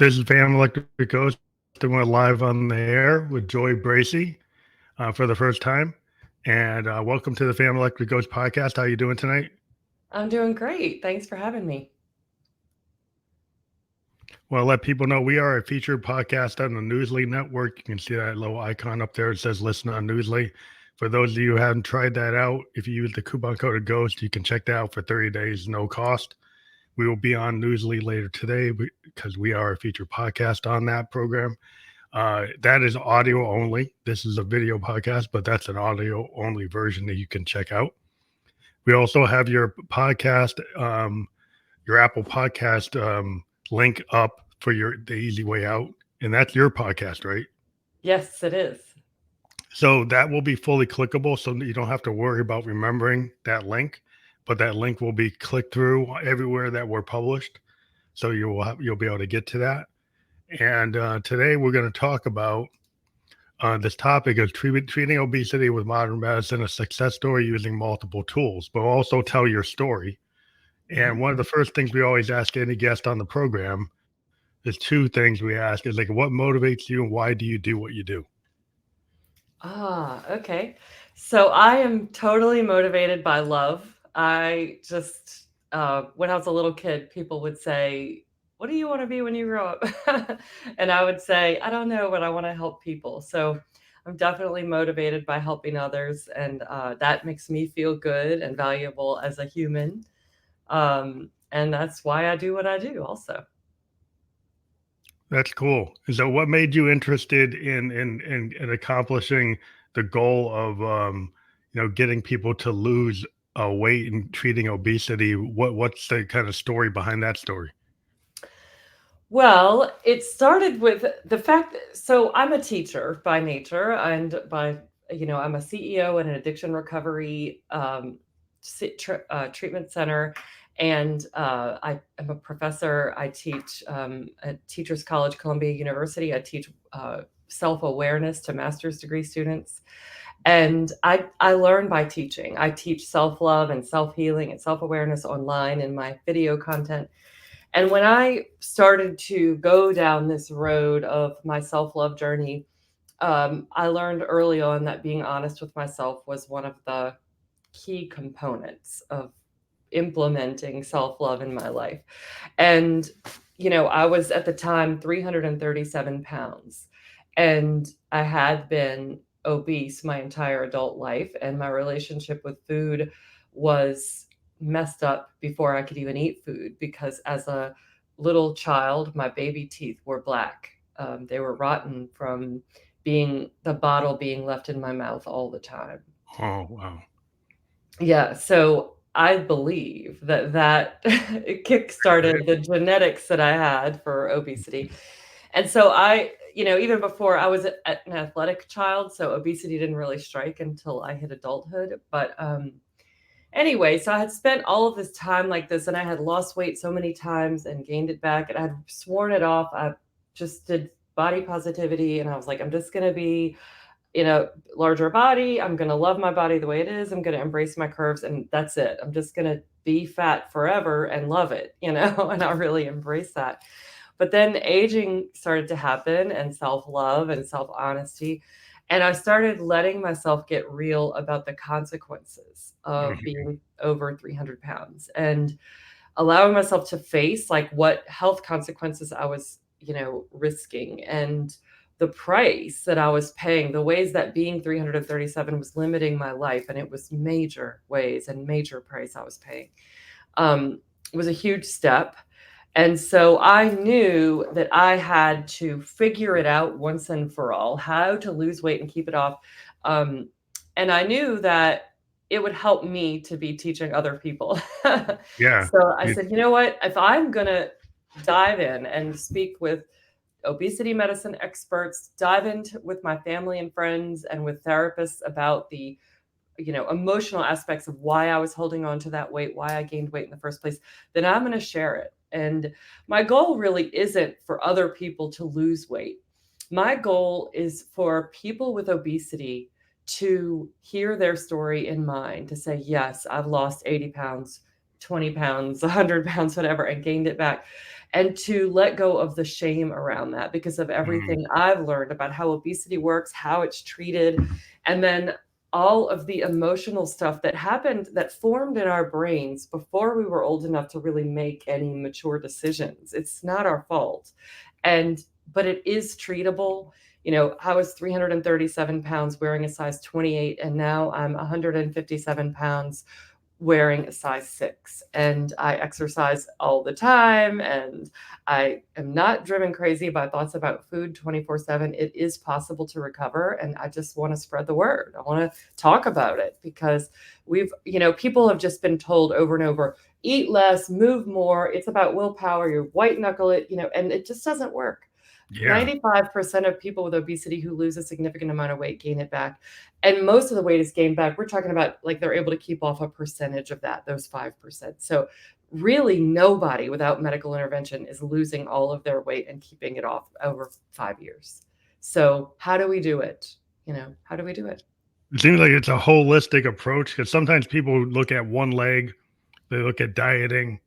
This is Pam Electric Ghost, and we're live on the air with Joy Bracey for the first time. And welcome to the Pam Electric Ghost podcast. How you doing tonight? I'm doing great. Thanks for having me. Well, let people know we are a featured podcast on the Newsly network. You can see that little icon up there. It says listen on Newsly. For those of you who haven't tried that out, if you use the coupon code GHOST, you can check that out for 30 days, no cost. We will be on Newsly later today because we are a featured podcast on that program. That is audio only. This is a video podcast, but that's an audio only version that you can check out. We also have your podcast, your Apple Podcast link up for the easy way out. And that's your podcast, right? Yes, it is. So that will be fully clickable. So you don't have to worry about remembering that link, but that link will be clicked through everywhere that we're published. So you'll be able to get to that. And today we're going to talk about this topic of treating obesity with modern medicine, a success story using multiple tools, but also tell your story. And one of the first things we always ask any guest on the program is two things we ask is like, what motivates you and why do you do what you do? Okay. So I am totally motivated by love. I just, when I was a little kid, people would say, what do you want to be when you grow up? And I would say, I don't know, but I want to help people. So I'm definitely motivated by helping others. And that makes me feel good and valuable as a human. And that's why I do what I do also. That's cool. So what made you interested in accomplishing the goal of getting people to lose weight and treating obesity? What's the kind of story behind that story? Well, it started with the fact so I'm a teacher by nature and I'm a CEO in an addiction recovery treatment center. And I am a professor. I teach at Teachers College, Columbia University. I teach self-awareness to master's degree students. And I learn by teaching. I teach self-love and self-healing and self-awareness online in my video content. And when I started to go down this road of my self-love journey, I learned early on that being honest with myself was one of the key components of implementing self-love in my life. And, I was at the time 337 pounds, and I had been obese my entire adult life, and my relationship with food was messed up before I could even eat food because as a little child, my baby teeth were black. They were rotten from the bottle being left in my mouth all the time. Oh, wow. Yeah. So I believe that it kickstarted the genetics that I had for obesity. And so even before I was an athletic child, so obesity didn't really strike until I hit adulthood. But anyway, so I had spent all of this time like this, and I had lost weight so many times and gained it back, and I had sworn it off. I just did body positivity, and I was like, I'm just going to be in a larger body. I'm going to love my body the way it is. I'm going to embrace my curves, and that's it. I'm just going to be fat forever and love it, and I really embrace that. But then aging started to happen, and self-love and self-honesty. And I started letting myself get real about the consequences of being over 300 pounds and allowing myself to face like what health consequences I was, risking, and the price that I was paying, the ways that being 337 was limiting my life. And it was major ways and major price I was paying. It was a huge step. And so I knew that I had to figure it out once and for all, how to lose weight and keep it off. And I knew that it would help me to be teaching other people. Yeah. So I said, you know what, if I'm going to dive in and speak with obesity medicine experts, dive into with my family and friends and with therapists about the emotional aspects of why I was holding on to that weight, why I gained weight in the first place, then I'm going to share it. And my goal really isn't for other people to lose weight. My goal is for people with obesity to hear their story in mine, to say, yes, I've lost 80 pounds, 20 pounds, 100 pounds, whatever, and gained it back. and to let go of the shame around that because of Mm. everything I've learned about how obesity works, how it's treated, and then all of the emotional stuff that happened that formed in our brains before we were old enough to really make any mature decisions. It's not our fault. But it is treatable. I was 337 pounds wearing a size 28, and now I'm 157 pounds wearing a size 6. And I exercise all the time, and I am not driven crazy by thoughts about food 24/7. It is possible to recover, and I just want to spread the word. I want to talk about it because people have just been told over and over, eat less, move more. It's about willpower. You white knuckle it, and it just doesn't work. Yeah. 95% of people with obesity who lose a significant amount of weight gain it back. And most of the weight is gained back. We're talking about like they're able to keep off a percentage of that, those 5%. So really nobody without medical intervention is losing all of their weight and keeping it off over 5 years. So how do we do it? How do we do it? It seems like it's a holistic approach because sometimes people look at one leg, they look at dieting,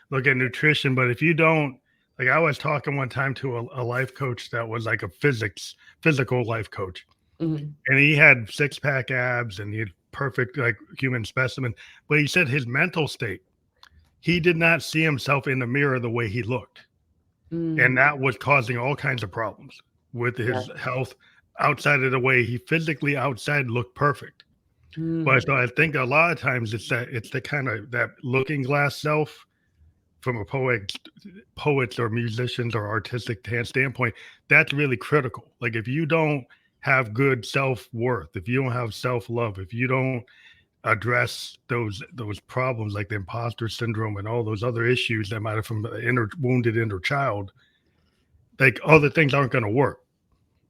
look at nutrition. But if you don't, like I was talking one time to a life coach that was like a physical life coach. Mhm. And he had 6-pack abs and he had perfect like human specimen. But he said his mental state, he did not see himself in the mirror the way he looked. And Mm. that was causing all kinds of problems with Yeah. his health outside of the way he physically outside looked perfect. But Mm. so I think a lot of times it's the kind of that looking glass self from a poets or musicians or artistic standpoint, that's really critical. Like if you don't have good self-worth, if you don't have self-love, if you don't address those problems like the imposter syndrome and all those other issues that might have from the wounded inner child, like other things aren't going to work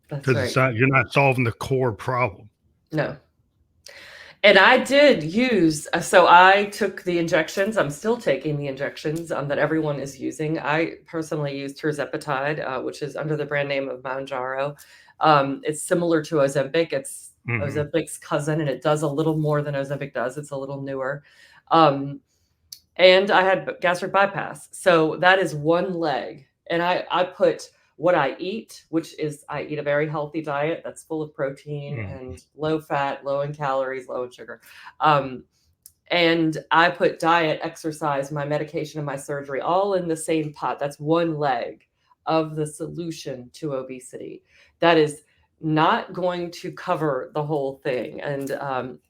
That's because it's right. not you're not solving the core problem. No. And I did use, so I took the injections. I'm still taking the injections that everyone is using. I personally used tirzepatide, which is under the brand name of Mounjaro. It's similar to Ozempic. It's Hmm. Ozempic's cousin, and it does a little more than Ozempic does. It's a little newer. Um, and I had gastric bypass. So that is one leg. And I put what I eat, which is I eat a very healthy diet that's full of protein Hmm. and low fat, low in calories, low in sugar. Um, and I put diet, exercise, my medication, and my surgery all in the same pot. That's one leg of the solution to obesity. That is not going to cover the whole thing. And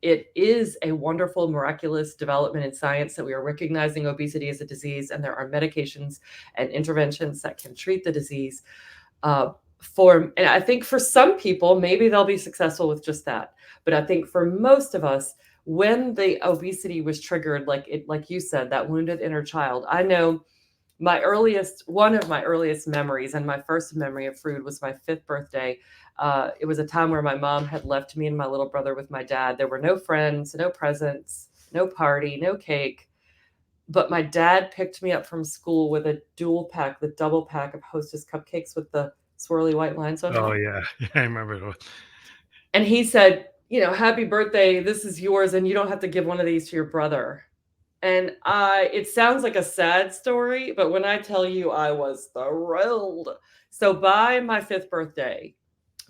it is a wonderful, miraculous development in science that we are recognizing obesity as a disease, and there are medications and interventions that can treat the disease. And I think for some people, maybe they'll be successful with just that. But I think for most of us, when the obesity was triggered, like you said, that wounded inner child, I know one of my earliest memories and my first memory of food was my 5th birthday. It was a time where my mom had left me and my little brother with my dad. There were no friends, no presents, no party, no cake. But my dad picked me up from school with a the double pack of Hostess cupcakes with the swirly white lines on Oh top. yeah, I remember those. And he said, happy birthday. This is yours. And you don't have to give one of these to your brother. And it sounds like a sad story, but when I tell you I was thrilled. So by my 5th birthday,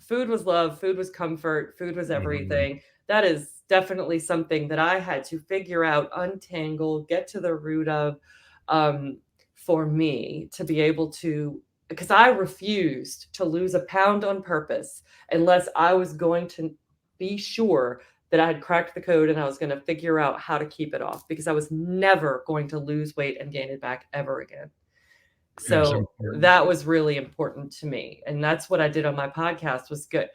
food was love, food was comfort, food was Mhm. everything. That is definitely something that I had to figure out, untangle, get to the root of, um, for me to be able to, because I refused to lose a pound on purpose unless I was going to be sure that I had cracked the code and I was going to figure out how to keep it off because I was never going to lose weight and gain it back ever again. Yeah, it's So important. that was really important to me. And that's what I did on my podcast was get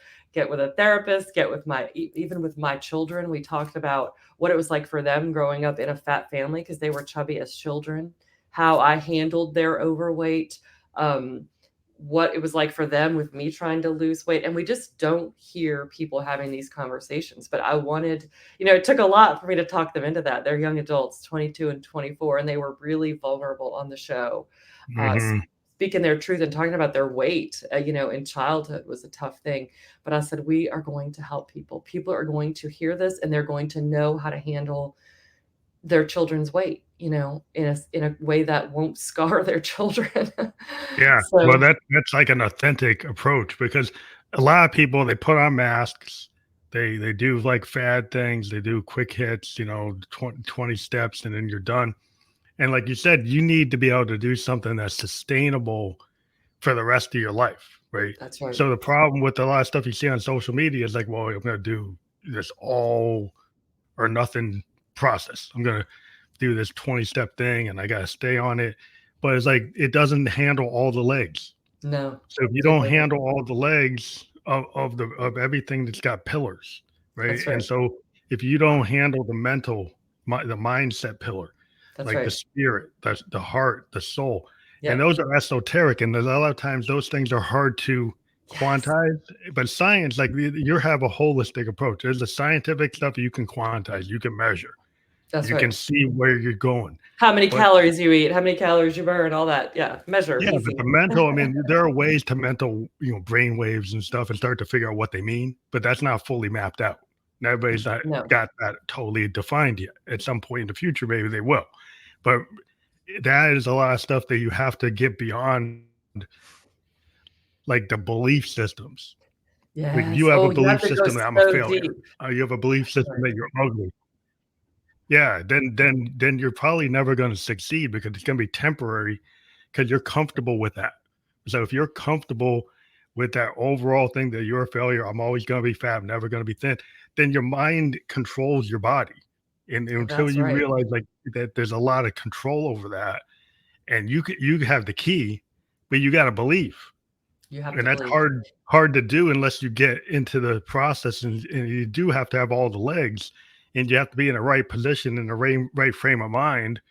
with a therapist, get with even with my children. We talked about what it was like for them growing up in a fat family because they were chubby as children, how I handled their overweight, um, what it was like for them with me trying to lose weight. And we just don't hear people having these conversations. But I wanted, it took a lot for me to talk them into that. They're young adults, 22 and 24, and they were really vulnerable on the show, uh, Mhm. speaking their truth and talking about their weight, in childhood was a tough thing. But I said, we are going to help people. People are going to hear this and they're going to know how to handle their children's weight, in a way that won't scar their children. Yeah. Well, So that's like an authentic approach because a lot of people they put on masks, they do like fad things, they do quick hits, 20 steps and then you're done. And like you said, you need to be able to do something that's sustainable for the rest of your life, right? that's right. So the problem with a lot of stuff you see on social media is like, well, I'm going to do this all or nothing process. I'm going to do this 20-step thing and I got to stay on it. But it's like, it doesn't handle all the legs. No, So if you it don't doesn't. handle all the legs of everything that's got pillars, right? That's And right. so if you don't handle the mindset pillar, That's like the right. spirit, the heart, the soul, and Yep. those are esoteric, and there's a lot of times those things are hard to Yes. quantize. But science, like you have a holistic approach. There's the scientific stuff you can quantize, you can measure, That's you can right. see where you're going. How many But calories you eat, how many calories you burn, all that. Yeah, measure, yeah, but easy. the mental, I mean, there are ways to mental, brain waves and stuff and start to figure out what they mean, but that's not fully mapped out. And everybody's not No. got that totally defined yet. At some point in the future, maybe they will. But that is a lot of stuff that you have to get beyond, like the belief systems. Like you Yes. have a Oh, you have belief to go system that I'm a so failure. deep. You have a belief system Right. that you're ugly. Yeah, then you're probably never going to succeed because it's going to be temporary because you're comfortable with that. So if you're comfortable with that overall thing that you're a failure, I'm always going to be fat, I'm never going to be thin, then your mind controls your body. And until That's you right. realize like that there's a lot of control over that and you have the key, but you got to believe. You have And to that's believe. hard to do unless you get into the process and you do have to have all the legs and you have to be in the right position in the right frame of mind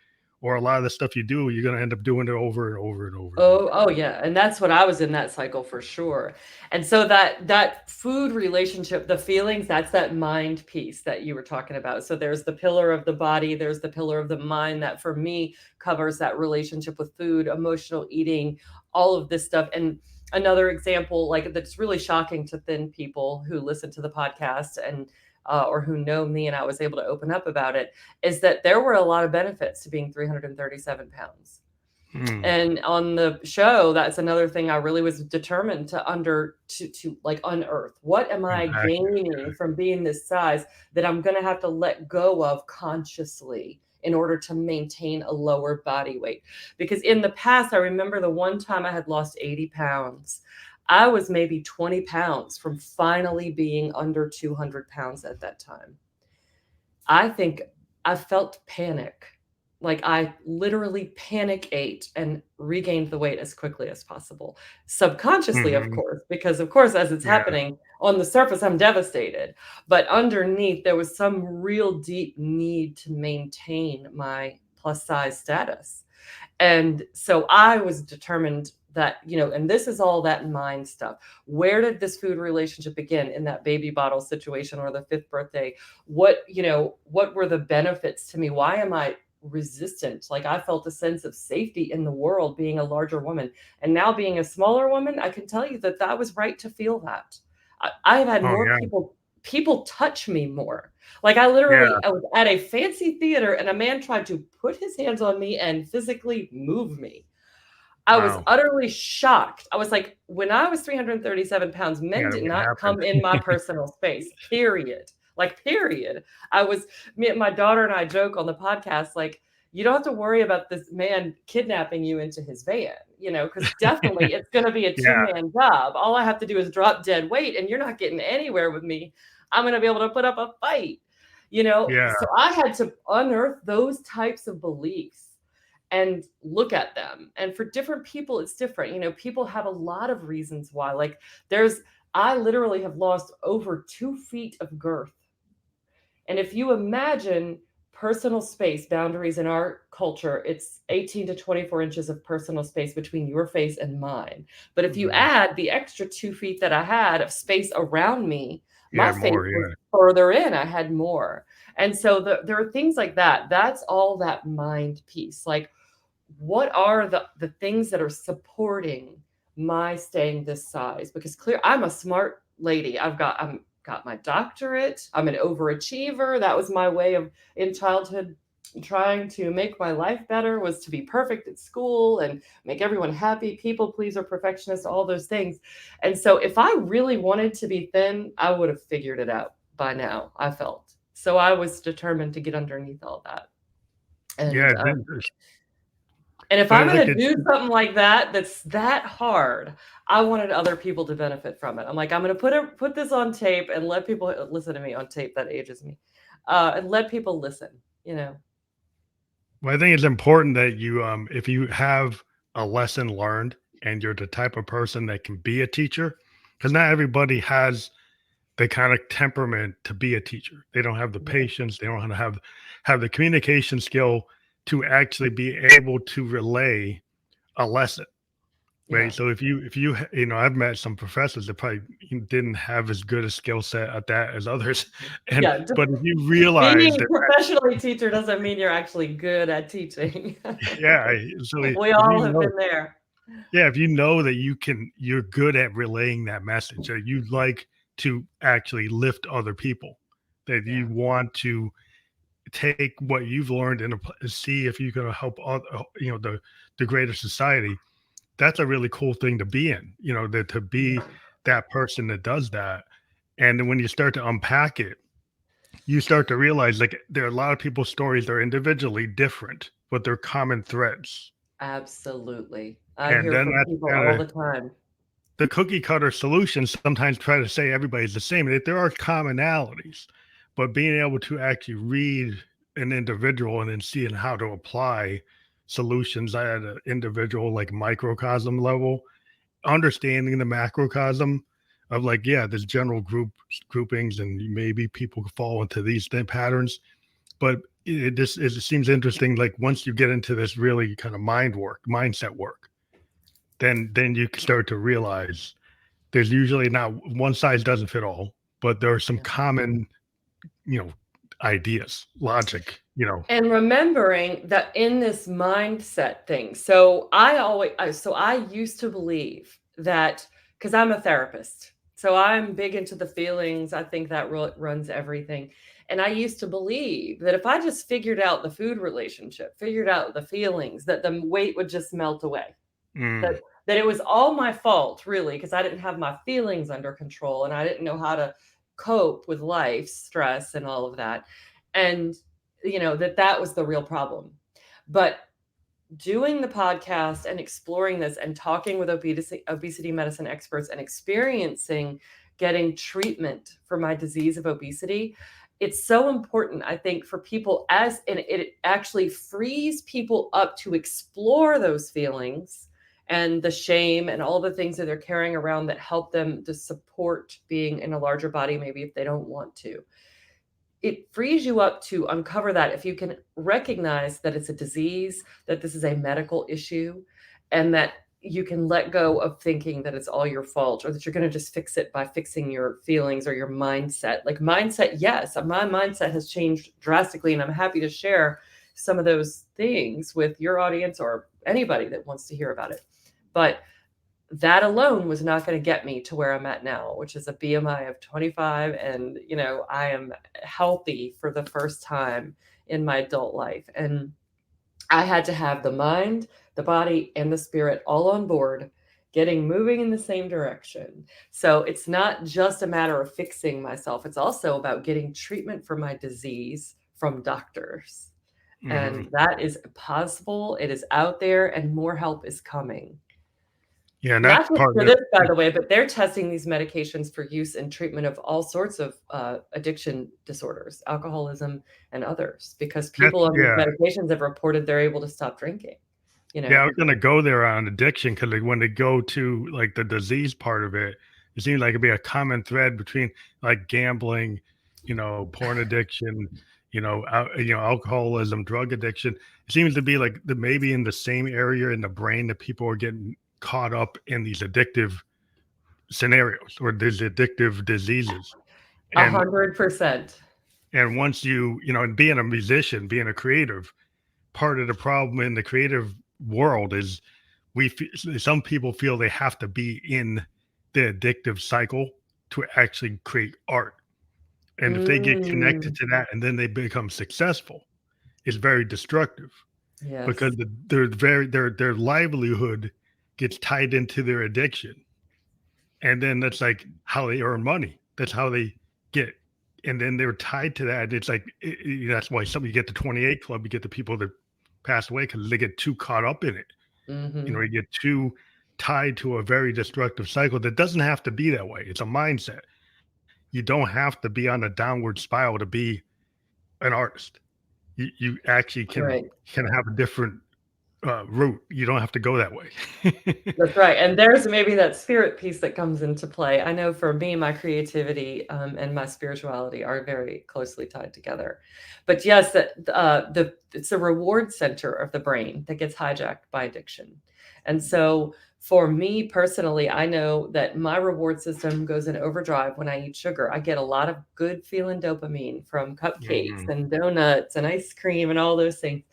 or a lot of the stuff you do you're going to end up doing it over and over and over and over. Oh, yeah, and that's what I was in that cycle for sure. And so that food relationship, the feelings, that's that mind piece that you were talking about. So there's the pillar of the body, there's the pillar of the mind that for me covers that relationship with food, emotional eating, all of this stuff. And another example, like that's really shocking to thin people who listen to the podcast and or who know me, and I was able to open up about it, is that there were a lot of benefits to being 337 pounds. Hmm. And on the show, that's another thing I really was determined to like unearth. What am I Exactly. gaining from being this size that I'm going to have to let go of consciously in order to maintain a lower body weight? Because in the past, I remember the one time I had lost 80 pounds. I was maybe 20 pounds from finally being under 200 pounds at that time. I think I felt panic. Like I literally panic ate and regained the weight as quickly as possible. Subconsciously, of Hmm. course, because of course, as it's Yeah. happening on the surface, I'm devastated. But underneath, there was some real deep need to maintain my plus size status. And so I was determined that, and this is all that mind stuff. Where did this food relationship begin in that baby bottle situation or the fifth birthday? What were the benefits to me? Why am I resistant? Like I felt a sense of safety in the world being a larger woman. And now being a smaller woman, I can tell you that that was right to feel that. I have had Oh more yeah. people touch me more. Like Yeah. I was at a fancy theater and a man tried to put his hands on me and physically move me. I was Wow. utterly shocked. I was like, when I was 337 pounds, men Yeah. did What not happened? come in my personal space, period. Like, period. I was, me and my daughter and I joke on the podcast, like, you don't have to worry about this man kidnapping you into his van, because definitely it's going to be a Yeah. two-man job. All I have to do is drop dead weight and you're not getting anywhere with me. I'm going to be able to put up a fight, Yeah. So I had to unearth those types of beliefs and look at them. And for different people, it's different. People have a lot of reasons why. Like I literally have lost over 2 feet of girth. And if you imagine personal space boundaries in our culture, it's 18 to 24 inches of personal space between your face and mine. But if you Mhm. add the extra 2 feet that I had of space around me, my Yeah. face More. was Yeah. further in. I had more. And so there are things like that. That's all that mind piece. Like, what are the things that are supporting my staying this size? Because clear, I'm a smart lady. I'm got my doctorate. I'm an overachiever. That was my way of in childhood. trying to make my life better was to be perfect at school and make everyone happy, people pleaser, perfectionist, all those things. And so if I really wanted to be thin, I would have figured it out by now, I felt. So I was determined to get underneath all that. Yeah, And if but I'm like going to do something like that, that's that hard, I wanted other people to benefit from it. I'm like, I'm going to put this on tape and let people listen to me on tape. That ages me. And let people listen, you know. well, I think it's important that you, if you have a lesson learned and you're the type of person that can be a teacher, because not everybody has the kind of temperament to be a teacher. They don't have the Yeah. patience. They don't have the communication skill to actually be able to relay a lesson. Right. Yeah. So you know, I've met some professors that probably didn't have as good a skill set at that as others. And, Yeah. but if you realize Being that, professionally a teacher doesn't mean you're actually good at teaching. yeah, so We if all you have know, been there. yeah, if you know that you're good at relaying that message, that you like to actually lift other people, that Yeah. you want to take what you've learned and see if you can help you know, the greater society. That's a really cool thing to be in, you know, that to be that person that does that. And then when you start to unpack it, you start to realize like there are a lot of people's stories that are individually different, but they're common threads. Absolutely. I And hear then from that's people kind all of the time. the cookie cutter solutions sometimes try to say everybody's the same. That there are commonalities, but being able to actually read an individual and then seeing how to apply solutions at an individual like microcosm level, understanding the macrocosm of like, yeah, there's general groupings and maybe people fall into these patterns, but it seems interesting. Like once you get into this really kind of mindset work, then you start to realize there's usually not one size doesn't fit all, but there are some Yeah. common, you know, ideas, logic, you know. And remembering that in this mindset thing, so I used to believe that, because I'm a therapist, so I'm big into the feelings. I think that runs everything. And I used to believe that if I just figured out the food relationship, figured out the feelings, that the weight would just melt away. That Mm, that it was all my fault, really, because I didn't have my feelings under control and I didn't know how to cope with life stress and all of that. And that was the real problem. But doing the podcast and exploring this and talking with obesity medicine experts and experiencing getting treatment for my disease of obesity, it's so important, I think, for people, and it actually frees people up to explore those feelings and the shame and all the things that they're carrying around that help them to support being in a larger body, maybe if they don't want to. It frees you up to uncover that if you can recognize that it's a disease, that this is a medical issue, and that you can let go of thinking that it's all your fault or that you're going to just fix it by fixing your feelings or your mindset. Like mindset, yes, my mindset has changed drastically, and I'm happy to share some of those things with your audience or anybody that wants to hear about it. But that alone was not going to get me to where I'm at now, which is a BMI of 25. And, I am healthy for the first time in my adult life. And I had to have the mind, the body, and the spirit all on board, moving in the same direction. So it's not just a matter of fixing myself. It's also about getting treatment for my disease from doctors. hmm And that is possible. It is out there and more help is coming. Yeah, and Not that's just part for of it. this, by the way, but they're testing these medications for use and treatment of all sorts of addiction disorders, alcoholism, and others, because That's people on these yeah. medications have reported they're able to stop drinking. Yeah, I was gonna go there on addiction because like, when they go to like the disease part of it, it seems like it'd be a common thread between like gambling, you know, porn addiction, you know, alcoholism, drug addiction. It seems to be like maybe in the same area in the brain that people are getting caught up in these addictive scenarios or these addictive diseases. And 100%. once you know, and being a musician, being a creative, part of the problem in the creative world is some people feel they have to be in the addictive cycle to actually create art. And if they get connected Mm, to that and then they become successful, is very destructive because Yes. their livelihood gets tied into their addiction, and then that's like how they earn money. That's how they get, and then they're tied to that. It's like that's why some you get the 28 Club, you get the people that pass away because they get too caught up in it. Hmm. You get too tied to a very destructive cycle that doesn't have to be that way. It's a mindset. You don't have to be on a downward spiral to be an artist. You actually Right. can have a different route. You don't have to go that way. That's right. And there's maybe that spirit piece that comes into play. I know for me, my creativity and my spirituality are very closely tied together. But yes, it's the reward center of the brain that gets hijacked by addiction. And so for me personally, I know that my reward system goes in overdrive when I eat sugar. I get a lot of good feeling dopamine from cupcakes Mhm. and donuts and ice cream and all those things.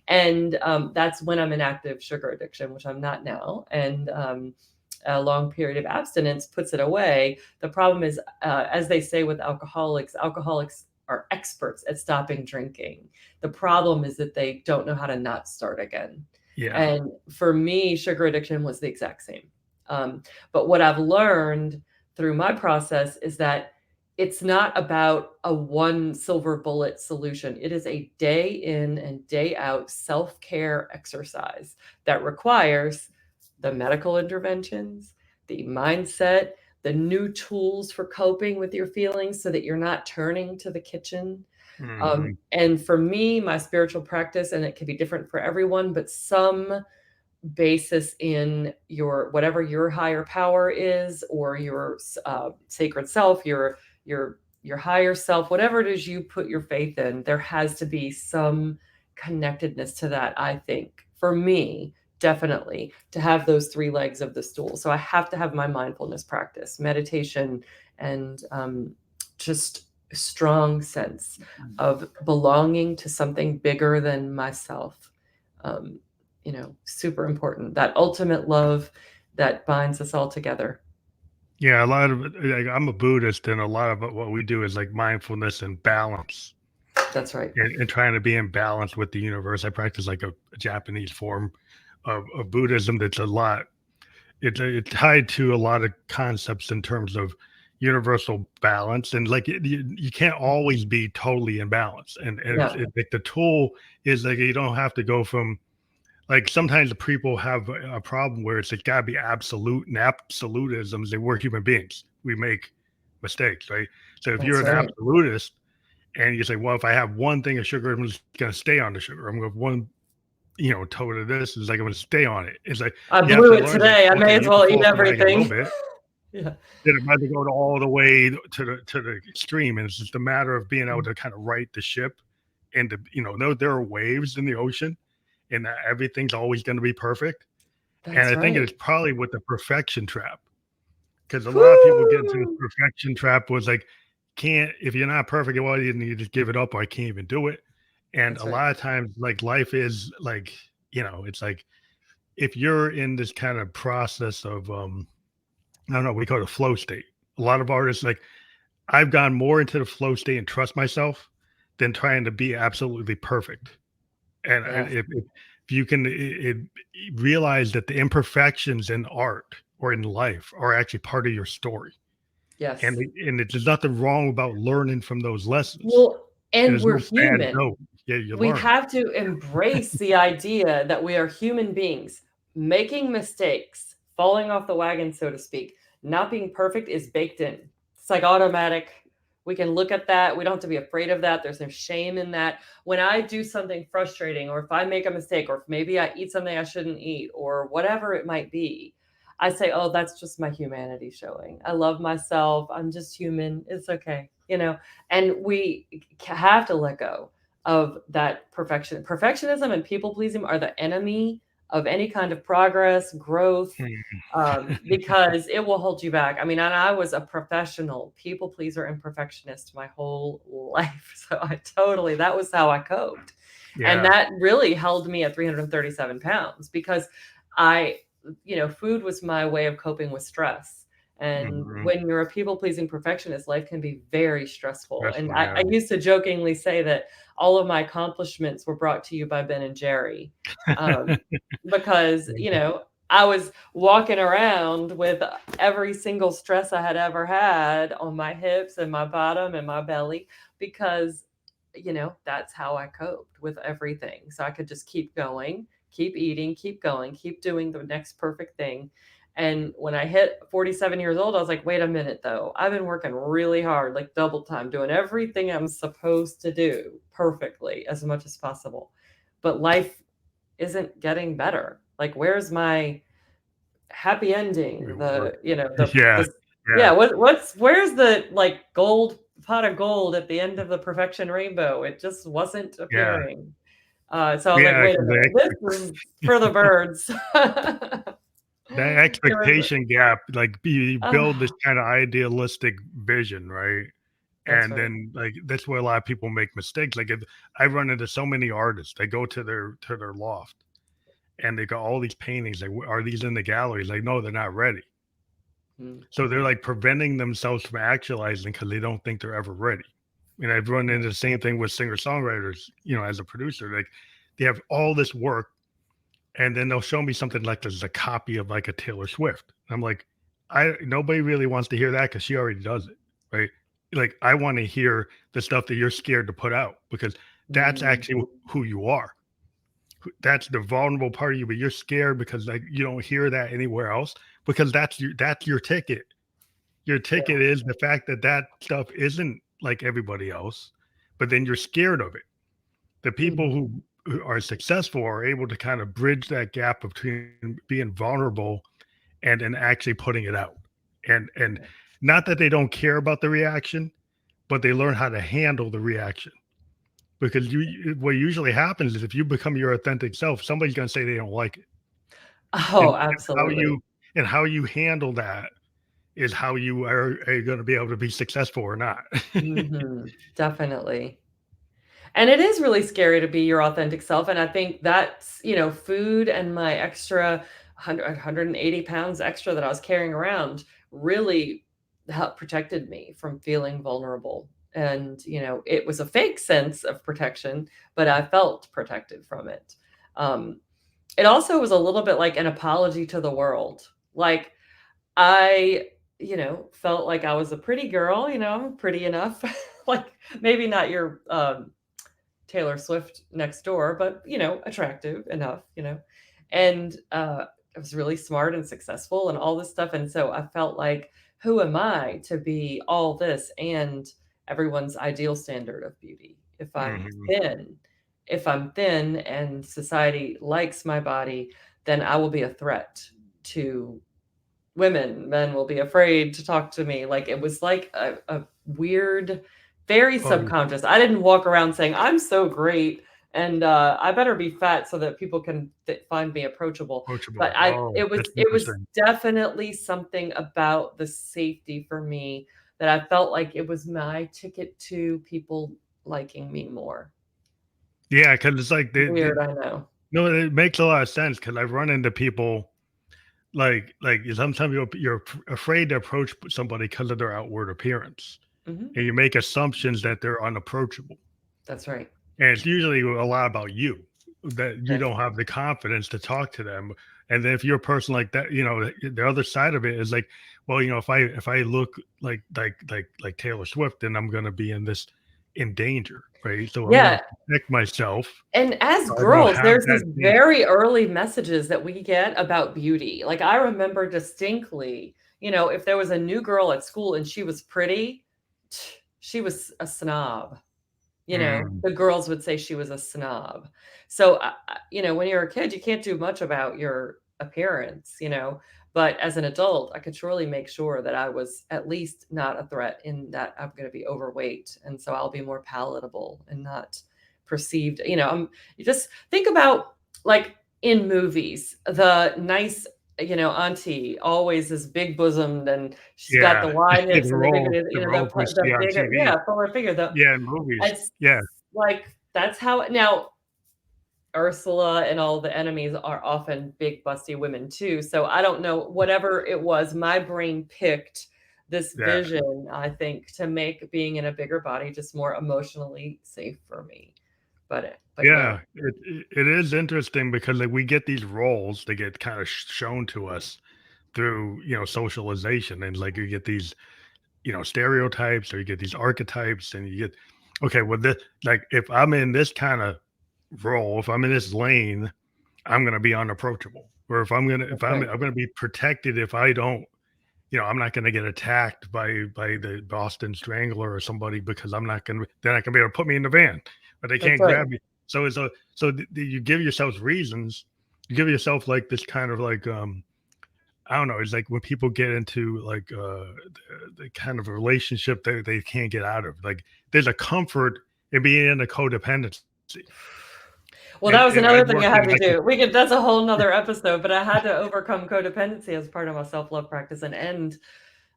And that's when I'm in active sugar addiction, which I'm not now. And a long period of abstinence puts it away. The problem is, as they say with alcoholics, alcoholics are experts at stopping drinking. The problem is that they don't know how to not start again. Yeah. And for me, sugar addiction was the exact same. But what I've learned through my process is that it's not about a one silver bullet solution. It is a day in and day out self-care exercise that requires the medical interventions, the mindset, the new tools for coping with your feelings so that you're not turning to the kitchen. Mhm. And for me, my spiritual practice, and it can be different for everyone, but some basis in your whatever your higher power is, or your sacred self, your higher self, whatever it is you put your faith in, there has to be some connectedness to that. I think for me, definitely to have those three legs of the stool. So I have to have my mindfulness practice, meditation, and just a strong sense of belonging to something bigger than myself. Um, super important. That ultimate love that binds us all together. Yeah, a lot of it, like, I'm a Buddhist, and a lot of what we do is like mindfulness and balance, That's right. and trying to be in balance with the universe. I practice like a Japanese form of Buddhism that's a lot. It's tied to a lot of concepts in terms of universal balance, and like you can't always be totally in balance. And Yeah, like the tool is like you don't have to go from like sometimes the people have a problem where it's got to be absolute and absolutisms. They we're human beings. We make mistakes, right? So if you're that's an right. absolutist and you say, well, if I have one thing of sugar, I'm just going to stay on the sugar. I'm going to have one, total of this. It's like I'm going to stay on it. It's like I you have blew to it learn that today. I okay, may as you can well fall eat off the wagon a little everything. bit. Yeah, Then it might go all the way to the extreme, and it's just a matter of being able mm, to kind of right the ship. And there are waves in the ocean, and not everything's always going to be perfect. And that's I think right. it's probably with the perfection trap, because a lot of people get into this Woo! perfection trap was like, can't if you're not perfect, well, you just give it up, or I can't even do it. And a That's right. lot of times, like life is like, it's like if you're in this kind of process of I don't know, we call it a flow state. A lot of artists like I've gone more into the flow state and trust myself than trying to be absolutely perfect. And Yes. if you can realize that the imperfections in art or in life are actually part of your story, and Yes. there's nothing wrong about learning from those lessons. Well, And and there's we're no bad human. note. Yeah, you We learn. have to embrace the idea that we are human beings making mistakes, falling off the wagon, so to speak. Not being perfect is baked in. It's like automatic. We can look at that. We don't have to be afraid of that. There's no shame in that. When I do something frustrating, or if I make a mistake, or if maybe I eat something I shouldn't eat, or whatever it might be, I say, oh, that's just my humanity showing. I love myself. I'm just human. It's okay. And we have to let go of that perfection. Perfectionism and people pleasing are the enemy of any kind of progress, growth, Hmm. because it will hold you back. I mean, and I was a professional people pleaser and perfectionist my whole life. So that was how I coped. And Yeah. that really held me at 337 pounds because I, food was my way of coping with stress. And Mhm. when you're a people-pleasing perfectionist, life can be very stressful. And Stressful, I yeah. used to jokingly say that all of my accomplishments were brought to you by Ben and Jerry, um, because, I was walking around with every single stress I had ever had on my hips and my bottom and my belly because, that's how I coped with everything. So I could just keep going, keep eating, keep going, keep doing the next perfect thing. And when I hit 47 years old, I was like, wait a minute, though. I've been working really hard, like double time, doing everything I'm supposed to do perfectly as much as possible. But life isn't getting better. Like, where's my happy ending? Reward. The, Yeah, yeah, yeah, where's the like pot of gold at the end of the perfection rainbow? It just wasn't yeah, appearing. So I was like, yeah, wait a 'cause minute, this is for the birds. that There was expectation gap, like, you build this oh, kinda idealistic vision, right? that's And right. then, like, that's where a lot of people make mistakes, like, if I run into so many artists, they go to their loft, and they got all these paintings, like, "Are these in the galleries?" Like, "No, they're not ready." Mm, So they're, like, preventing themselves from actualizing because they don't think they're ever ready. And I've run into the same thing with singer-songwriters, as a producer, like, they have all this work, and then they'll show me something like there's a copy of, like, a Taylor Swift. I'm like, I nobody really wants to hear that because she already does it, right? Like, I wanna hear the stuff that you're scared to put out because that's mm, actually who you are. That's the vulnerable part of you, but you're scared because, like, you don't hear that anywhere else because that's your ticket. Your yeah, ticket is the fact that that stuff isn't like everybody else, but then you're scared of it. The people mhm, who are successful are able to kind of bridge that gap between being vulnerable and then actually putting it out. And yeah. not that they don't care about the reaction, but they learn how to handle the reaction. Because what usually happens is if you become your authentic self, somebody's going to say they don't like it. Oh, And absolutely. how you handle that is how you are going to be able to be successful or not. Mhm, definitely. And it is really scary to be your authentic self, and I think that's, food and my extra 180 pounds extra that I was carrying around really helped protected me from feeling vulnerable, and, it was a fake sense of protection, but I felt protected from it. Um, it also was a little bit like an apology to the world. Like, I, felt like I was a pretty girl, I'm pretty enough. Like, maybe not your, Taylor Swift next door, but, attractive enough, and, I was really smart and successful and all this stuff, and so I felt like, "Who am I to be all this and everyone's ideal standard of beauty? Mhm. If I'm thin and society likes my body, then I will be a threat to women. Men will be afraid to talk to me." Like, it was like a weird, very Oh, subconscious. I didn't walk around saying, "I'm so great, and, I better be fat so that people can find me approachable." But coachable. I Oh, it was that's it was interesting. definitely something about the safety for me that I felt like it was my ticket to people liking me more. Yeah, because it's like Weird, I know. no, it makes a lot of sense because I've run into people like sometimes you're afraid to approach somebody because of their outward appearance, Mhm. and you make assumptions that they're unapproachable. That's right. And it's usually a lot about you that you Yes. don't have the confidence to talk to them. And then if you're a person like that, the other side of it is like, well, if I look like Taylor Swift, then I'm gonna be in danger, right? So I'm gonna Yeah. protect myself And as so I don't girls, have there's that these danger. very early messages that we get about beauty. Like, I remember distinctly, if there was a new girl at school and she was pretty, she was a snob. Mm, The girls would say she was a snob. So, when you're a kid, you can't do much about your appearance, but as an adult, I could surely make sure that I was at least not a threat in that I'm going to be overweight. And so I'll be more palatable and not perceived. You just think about like in movies, the nice, auntie always is big bosomed and she's got yeah, the wide like hips and the big, the roles we the see on bigger, TV. yeah, fuller figure. Yeah, in movies. It's Yeah, like, that's how now Ursula and all the enemies are often big, busty women too. So I don't know, whatever it was, my brain picked this Yeah. vision, I think, to make being in a bigger body just more emotionally safe for me. But yeah, Yeah, it is interesting because like we get these roles that get kind of shown to us through socialization, and like you get these stereotypes, or you get these archetypes, and you get okay, well this, like if I'm in this kind of role, if I'm in this lane, I'm gonna be unapproachable. Or if that's right. I'm gonna be protected if I don't, I'm not gonna get attacked by the Boston Strangler or somebody, because they're not gonna be able to put me in the van, but they That's can't right. grab me. So it's a so you give yourselves reasons, you give yourself like this kind of like I don't know, it's like when people get into like the kind of relationship that they can't get out of. Like there's a comfort in being in a codependency. Well, that was And I another thing I worked had in to like do. That's a whole nother episode, but I had to overcome codependency as part of my self-love practice and end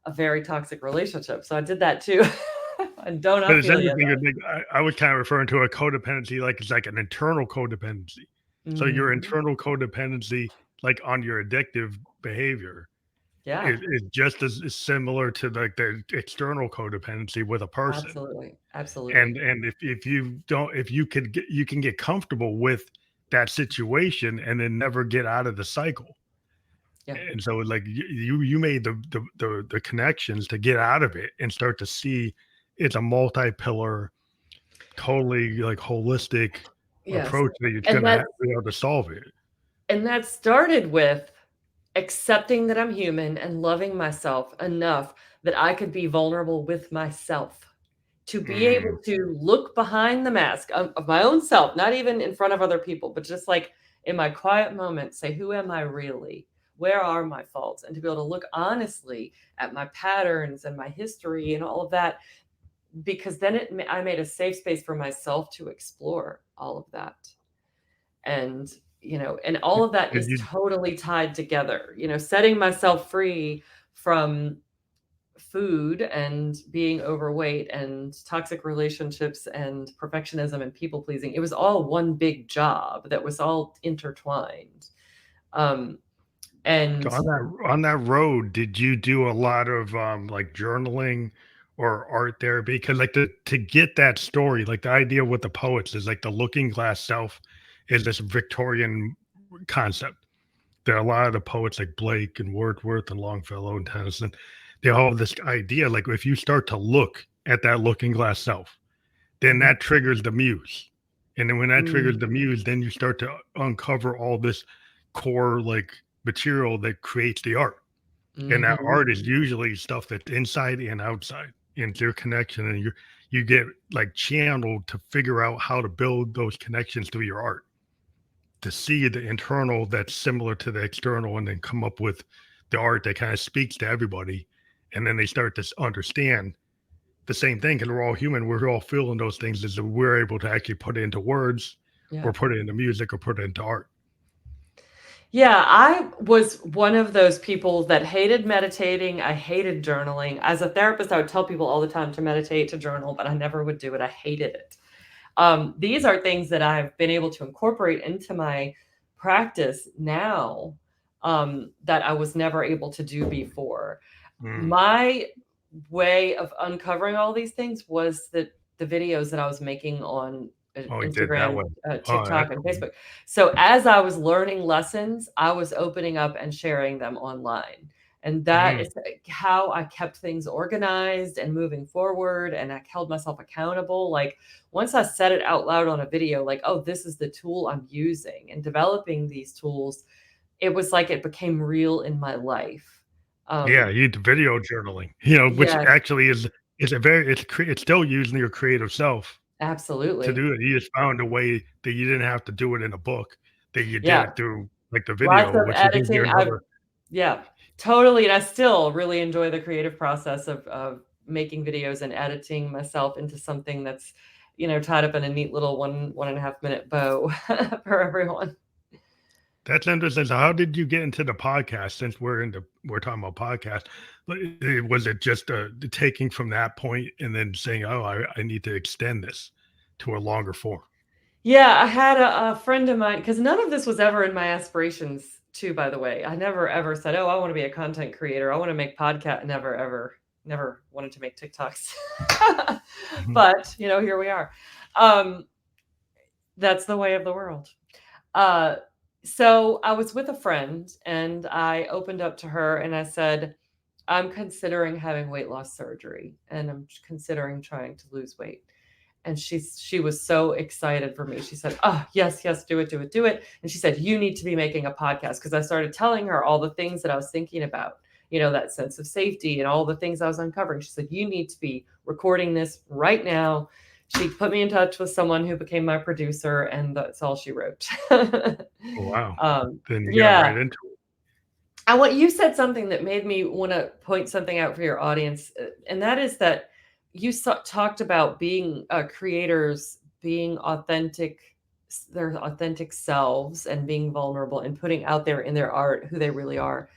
a very toxic relationship. So I did that too. And don't I but it's feel you? interesting. I was kind of referring to a codependency like it's like an internal codependency. So your Mhm. internal codependency, like on your addictive behavior, Yeah, is just as similar to like the external codependency with a person. absolutely. Absolutely. And if you don't, if you could get, you can get comfortable with that situation and then never get out of the cycle. Yeah. And so like you made the connections to get out of it and start to see it's a multi-pillar, totally like holistic Yes. approach that you're And gonna that's be able to solve it. and that started with accepting that I'm human and loving myself enough that I could be vulnerable with myself. To be able Mm, to look behind the mask of my own self, not even in front of other people, but just like in my quiet moments, say, who am I really? Where are my faults? And to be able to look honestly at my patterns and my history and all of that, because then I made a safe space for myself to explore all of that. And, and all of that and is you totally tied together, setting myself free from food and being overweight and toxic relationships and perfectionism and people pleasing. It was all one big job that was all intertwined. Um, so and on that road, did you do a lot of like journaling or art therapy? Because like to get that story, like the idea with the poets is like the looking glass self is this Victorian concept. There are a lot of the poets like Blake and Wordsworth and Longfellow and Tennyson. They all have this idea like if you start to look at that looking glass self, then Mhm, that triggers the muse. And then when that triggers the mhm, muse, then you start to uncover all this core like material that creates the art. And that mhm. art is usually stuff that's inside and outside into your connection. And you get like channeled to figure out how to build those connections through your art, to see the internal that's similar to the external, and then come up with the art that kind of speaks to everybody. And then they start to understand the same thing because we're all human. We're all feeling those things, is that we're able to actually put it into words Yeah. or put it into music or put it into art. Yeah, I was one of those people that hated meditating. I hated journaling. As a therapist, I would tell people all the time to meditate, to journal, but I never would do it. I hated it. These are things that I've been able to incorporate into my practice now, that I was never able to do before. Mm. My way of uncovering all these things was the videos that I was making on Oh, he did that Instagram, way. Oh, that's TikTok, and cool. Facebook. So as I was learning lessons, I was opening up and sharing them online. And that Mm. is how I kept things organized and moving forward. And I held myself accountable. Like once I said it out loud on a video, like, oh, this is the tool I'm using, and developing these tools, it was like it became real in my life. Yeah, Um, you did video journaling, which yes, actually is a very it's still using your creative self to absolutely. do it. You just found a way that you didn't have to do it in a book, that you did Yeah. it through like the Lots video, of which will give you editing. another. Yeah, totally. And I still really enjoy the creative process of making videos and editing myself into something that's, tied up in a neat little 1.5 minute bow for everyone. That's interesting. So how did you get into the podcast? Since we're talking about podcast, but was it just the taking from that point and then saying, "Oh, I need to extend this to a longer form"? Yeah, I had a friend of mine, because none of this was ever in my aspirations too, by the way. I never ever said, oh, I want to be a content creator. I want to make podcast. Never, ever, never wanted to make TikToks. Mhm. But, here we are. Um, that's the way of the world. Uh, so I was with a friend and I opened up to her and I said, I'm considering having weight loss surgery and I'm considering trying to lose weight. And she was so excited for me. She said, oh, yes, yes, do it, do it, do it. And she said, you need to be making a podcast, because I started telling her all the things that I was thinking about, that sense of safety and all the things I was uncovering. She said, you need to be recording this right now. She put me in touch with someone who became my producer, and that's all she wrote. Oh, wow. Then you got right Yeah. into it. You said something that made me want to point something out for your audience, and that is that you talked about being creators, being authentic, their authentic selves, and being vulnerable and putting out there in their art who they really are.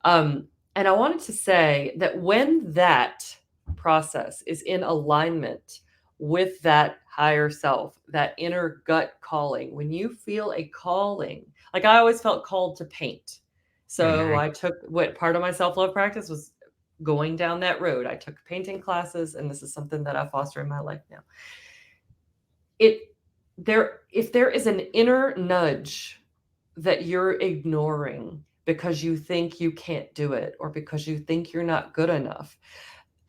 And I wanted to say that when that process is in alignment with that higher self, that inner gut calling, when you feel a calling, like I always felt called to paint. So Mhm. I took, what part of my self-love practice was going down that road. I took painting classes, and this is something that I foster in my life now. If there is an inner nudge that you're ignoring because you think you can't do it, or because you think you're not good enough,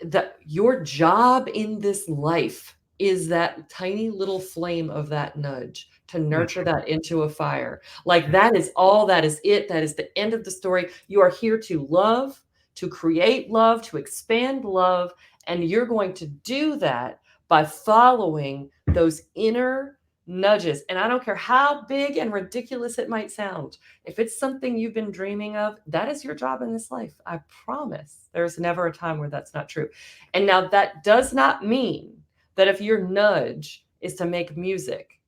that your job in this life is that tiny little flame of that nudge to nurture Mhm. that into a fire. Like, that is all, that is it. That is the end of the story. You are here to love, to create love, to expand love. And you're going to do that by following those inner nudges. And I don't care how big and ridiculous it might sound. If it's something you've been dreaming of, that is your job in this life. I promise. There's never a time where that's not true. And now that does not mean that if your nudge is to make music,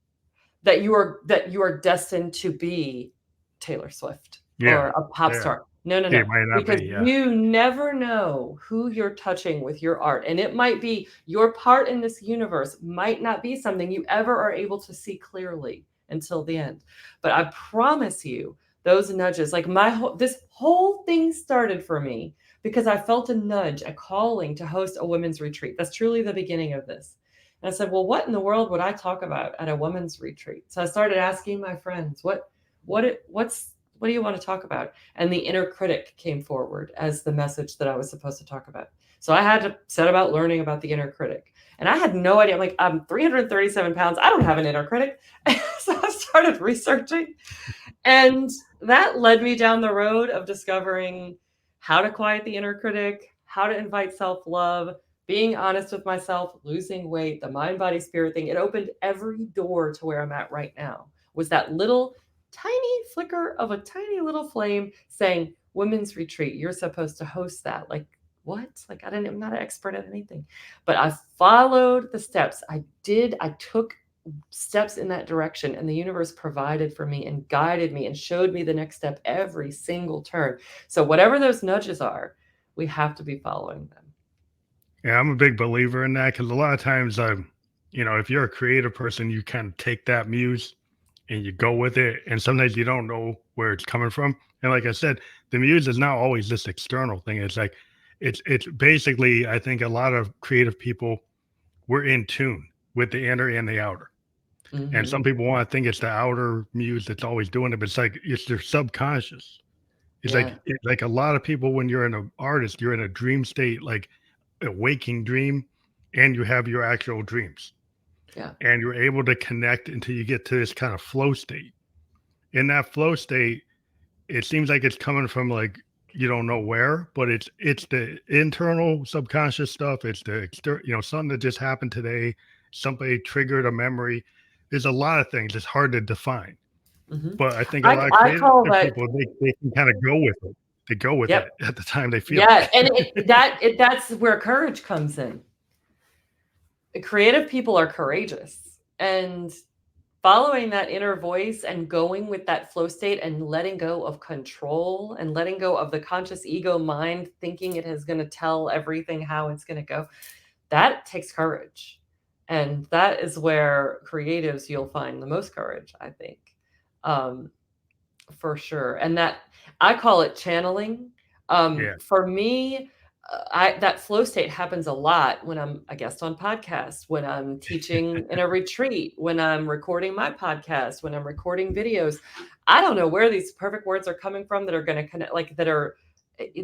that you are destined to be Taylor Swift Yeah. or a pop Yeah. star. No, no, It no. might not Because be. Yeah. you never know who you're touching with your art. And it might be your part in this universe might not be something you ever are able to see clearly until the end. But I promise you, those nudges, like this whole thing started for me because I felt a nudge, a calling to host a women's retreat. That's truly the beginning of this. And I said, well, what in the world would I talk about at a women's retreat? So I started asking my friends, what do you want to talk about? And the inner critic came forward as the message that I was supposed to talk about. So I had to set about learning about the inner critic. And I had no idea. I'm like, I'm 337 pounds. I don't have an inner critic. So I started researching. And that led me down the road of discovering how to quiet the inner critic, how to invite self-love, being honest with myself, losing weight, the mind, body, spirit thing. It opened every door to where I'm at right now. Was that little tiny flicker of a tiny little flame saying, women's retreat, you're supposed to host that. Like, what? Like, I'm not an expert at anything, but I followed the steps. I took steps in that direction, and the universe provided for me and guided me and showed me the next step every single turn. So whatever those nudges are, we have to be following them. Yeah, I'm a big believer in that, because a lot of times, if you're a creative person, you kind of take that muse and you go with it, and sometimes you don't know where it's coming from. And like I said, the muse is not always this external thing. It's like it's basically, I think a lot of creative people, we're in tune with the inner and the outer. And some Mm-hmm. people want to think it's the outer muse that's always doing it, but it's like it's their subconscious. Yeah. It's like a lot of people, when you're an artist, you're in a dream state, like a waking dream, and you have your actual dreams, Yeah. and you're able to connect until you get to this kind of flow state. In that flow state, it seems like it's coming from, like, you don't know where, but it's the internal subconscious stuff. It's the something that just happened today. Somebody triggered a memory. There's a lot of things. It's hard to define, Mm-hmm. but I think a lot of I creative call that. people, they can kind of go with it. They go with Yep. it at the time they feel Yeah. it. And that's where courage comes in. Creative people are courageous, and following that inner voice and going with that flow state and letting go of control and letting go of the conscious ego mind thinking it is going to tell everything how it's going to go, that takes courage. And that is where creatives, you'll find the most courage, I think, um, for sure. And that, I call it channeling. Yeah. For me, that flow state happens a lot when I'm a guest on podcasts, when I'm teaching in a retreat, when I'm recording my podcast, when I'm recording videos. I don't know where these perfect words are coming from that are going to connect, like that are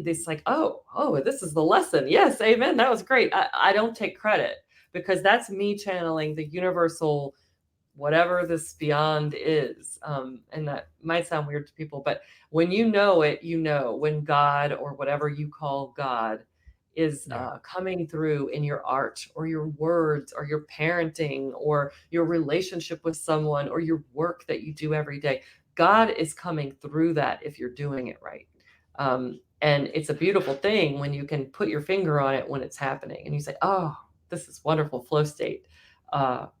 this like, oh, this is the lesson. Yes, amen. That was great. I don't take credit because that's me channeling the universal whatever this beyond is. And that might sound weird to people, but when you know it, you know, when God or whatever you call God is Yeah. coming through in your art or your words or your parenting or your relationship with someone or your work that you do every day. God is coming through that if you're doing it right. And it's a beautiful thing when you can put your finger on it when it's happening and you say, oh, this is wonderful flow state.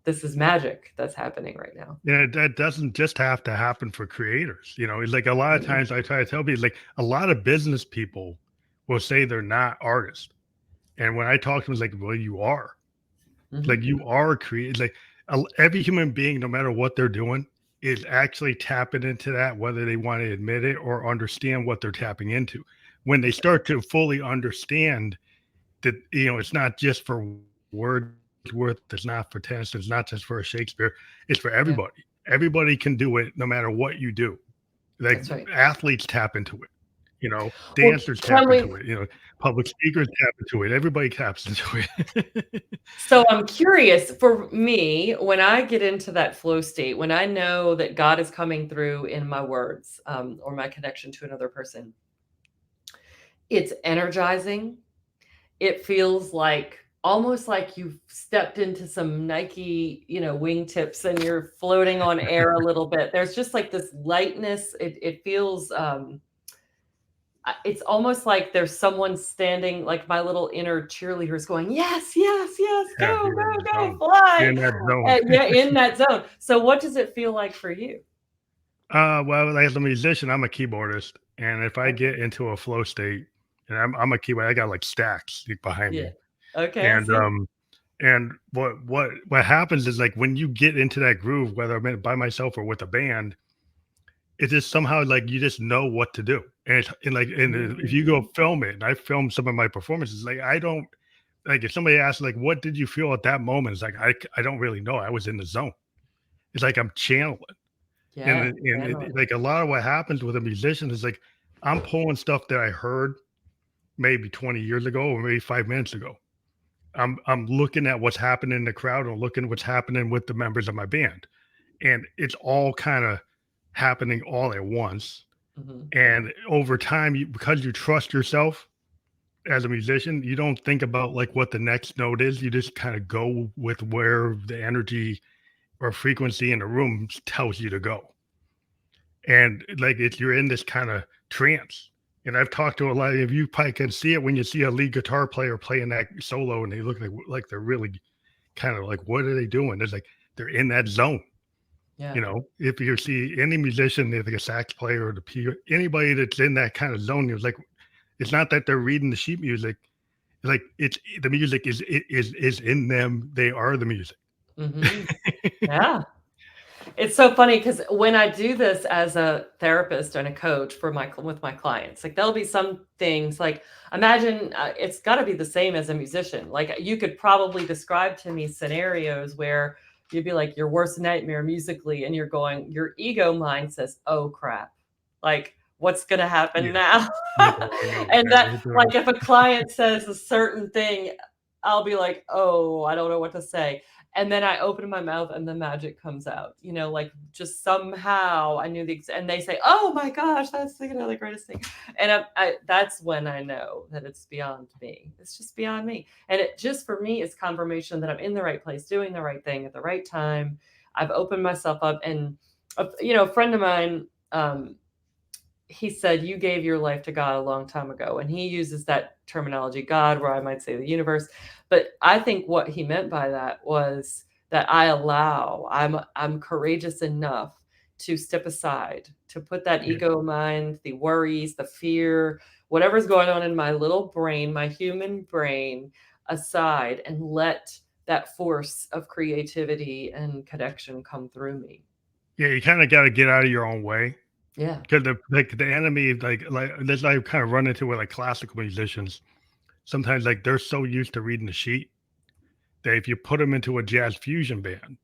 This is magic that's happening right now. Yeah, that doesn't just have to happen for creators. It's like a lot of Mhm. times I try to tell people, like a lot of business people will say they're not artists. And when I talk to them, it's like, well, you are. Like Mhm. you are creating. Like every human being, no matter what they're doing, is actually tapping into that, whether they want to admit it or understand what they're tapping into. When they start to fully understand that, it's not just for Wordsworth, it's not for Tennyson, it's not just for Shakespeare, it's for Yeah, everybody. Everybody can do it no matter what you do. Like that's right. athletes tap into it, Well, dancers can tap we into it, public speakers tap into it. Everybody taps into it. so I'm curious for me, when I get into that flow state, when I know that God is coming through in my words, or my connection to another person, it's energizing. It feels like almost like you've stepped into some Nike, wingtips and you're floating on air a little bit. There's just like this lightness. It feels it's almost like there's someone standing, like my little inner cheerleaders going, yes, yes, yes, Yeah, go, you're in go, the go, zone. You're fly. in that And zone. yeah, in that zone. So what does it feel like for you? Well, as a musician, I'm a keyboardist, and if I Okay. get into a flow state, and I'm a keyboard, I got like stacks behind Yeah. me, Okay, I and see. what happens is like when you get into that groove, whether I'm by myself or with a band, it just somehow like you just know what to do, and if you go Mhm. film it, and I filmed some of my performances, like I don't like if somebody asks like what did you feel at that moment, it's like I don't really know, I was in the zone. It's like I'm channeling. And Yeah, it and it channeling. like, a lot of what happens with a musician is, like, I'm pulling stuff that I heard maybe 20 years ago or maybe 5 minutes ago. I'm looking at what's happening in the crowd and looking at what's happening with the members of my band, and it's all kinda happening all at once, Mhm. and over time, because you trust yourself as a musician, you don't think about, like, what the next note is, you just kinda go with where the energy or frequency in the room tells you to go. And like it's you're in this kind of trance. And I've talked to a lot of you probably can see it when you see a lead guitar player playing that solo and they look like they're really kind of like, what are they doing? It's like they're in that zone. Yeah. If you see any musician, like a sax player or anybody that's in that kind of zone, it's like it's not that they're reading the sheet music. Like it's the music is in them. They are the music. Mhm. Yeah. It's so funny because when I do this as a therapist and a coach for my with my clients, like there'll be some things like imagine it's got to be the same as a musician. Like you could probably describe to me scenarios where you'd be like your worst nightmare musically, and you're going, your ego mind says, "Oh crap, like what's gonna happen Yeah, now?" hit the wrong note. And Yeah, that, hit the wrong. like, if a client says a certain thing, I'll be like, "Oh, I don't know what to say." And then I open my mouth and the magic comes out, like just somehow I knew and they say, "Oh my gosh, that's the greatest thing." And that's when I know that it's beyond me. It's just beyond me. And it just for me is confirmation that I'm in the right place, doing the right thing at the right time. I've opened myself up. And, a friend of mine, he said, you gave your life to God a long time ago. And he uses that terminology, God, where I might say the universe. But I think what he meant by that was that I'm courageous enough to step aside, to put that Yeah, ego mind, the worries, the fear, whatever's going on in my little brain, my human brain aside, and let that force of creativity and connection come through me. Yeah, you kind of got to get out of your own way. Yeah. Because the enemy, like this, I kind of run into with like classical musicians. Sometimes like they're so used to reading the sheet that if you put them into a jazz fusion band,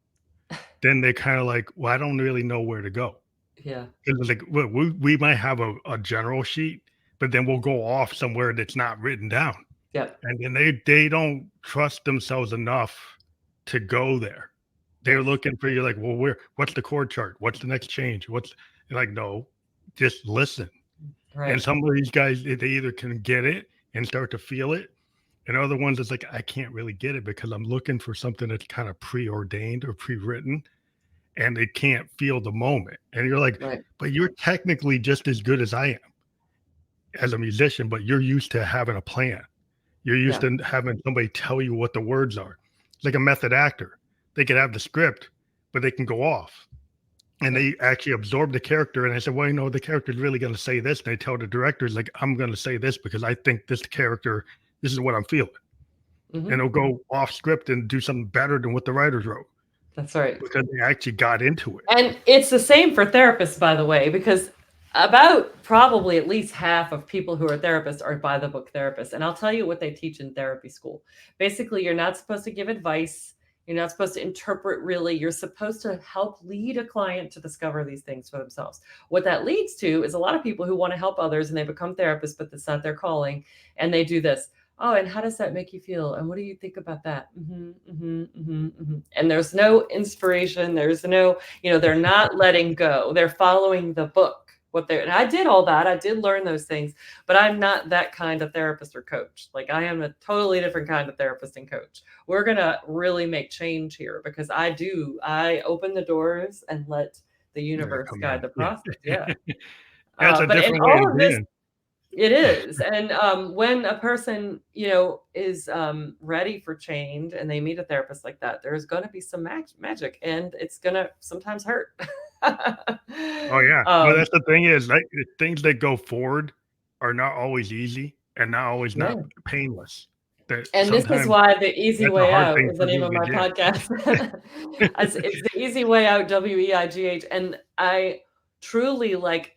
then they're kind of like, well, I don't really know where to go. Yeah. It's like we might have a general sheet, but then we'll go off somewhere that's not written down, Yep. and then they don't trust themselves enough to go there. They're Yes. looking for you, like, well, what's the chord chart? What's the next change? You're like, no, just listen. And Right. some of these guys, they either can get it and start to feel it, and other ones, it's like, I can't really get it because I'm looking for something that's kind of preordained or pre-written, and they can't feel the moment. And you're like, Right. but you're technically just as good as I am as a musician, but you're used to having a plan. You're used Yeah. to having somebody tell you what the words are. It's like a method actor. They can have the script, but they can go off. And Yeah. they actually absorb the character. And I said, well, you know, the character's really going to say this. And they tell the directors, like, I'm going to say this because I think this character, this is what I'm feeling. Mhm. And they'll go off script and do something better than what the writers wrote That's right. because they actually got into it. And it's the same for therapists, by the way, because about probably at least half of people who are therapists are by the book therapists. And I'll tell you what they teach in therapy school. Basically, you're not supposed to give advice. You're not supposed to interpret, really. You're supposed to help lead a client to discover these things for themselves. What that leads to is a lot of people who want to help others and they become therapists, but that's not their calling. And they do this. Oh, and how does that make you feel? And what do you think about that? And there's no inspiration. There's no, they're not letting go. They're following the book. And I did all that. I did learn those things, but I'm not that kind of therapist or coach. Like, I am a totally different kind of therapist and coach. We're going to really make change here because I open the doors and let the universe guide the process. Yeah. That's a But in different way all of of this, being. it is. And when a person, is ready for change and they meet a therapist like that, there's going to be some magic and it's going to sometimes hurt. Oh yeah. Well, um, that's the thing is, like, things that go forward are not always easy and not always yeah. not painless. That And this is sometimes why The Easy that's a Way hard Out thing is the for name people of to my get. podcast. It's The Easy Way Out, WEIGH. And I truly, like,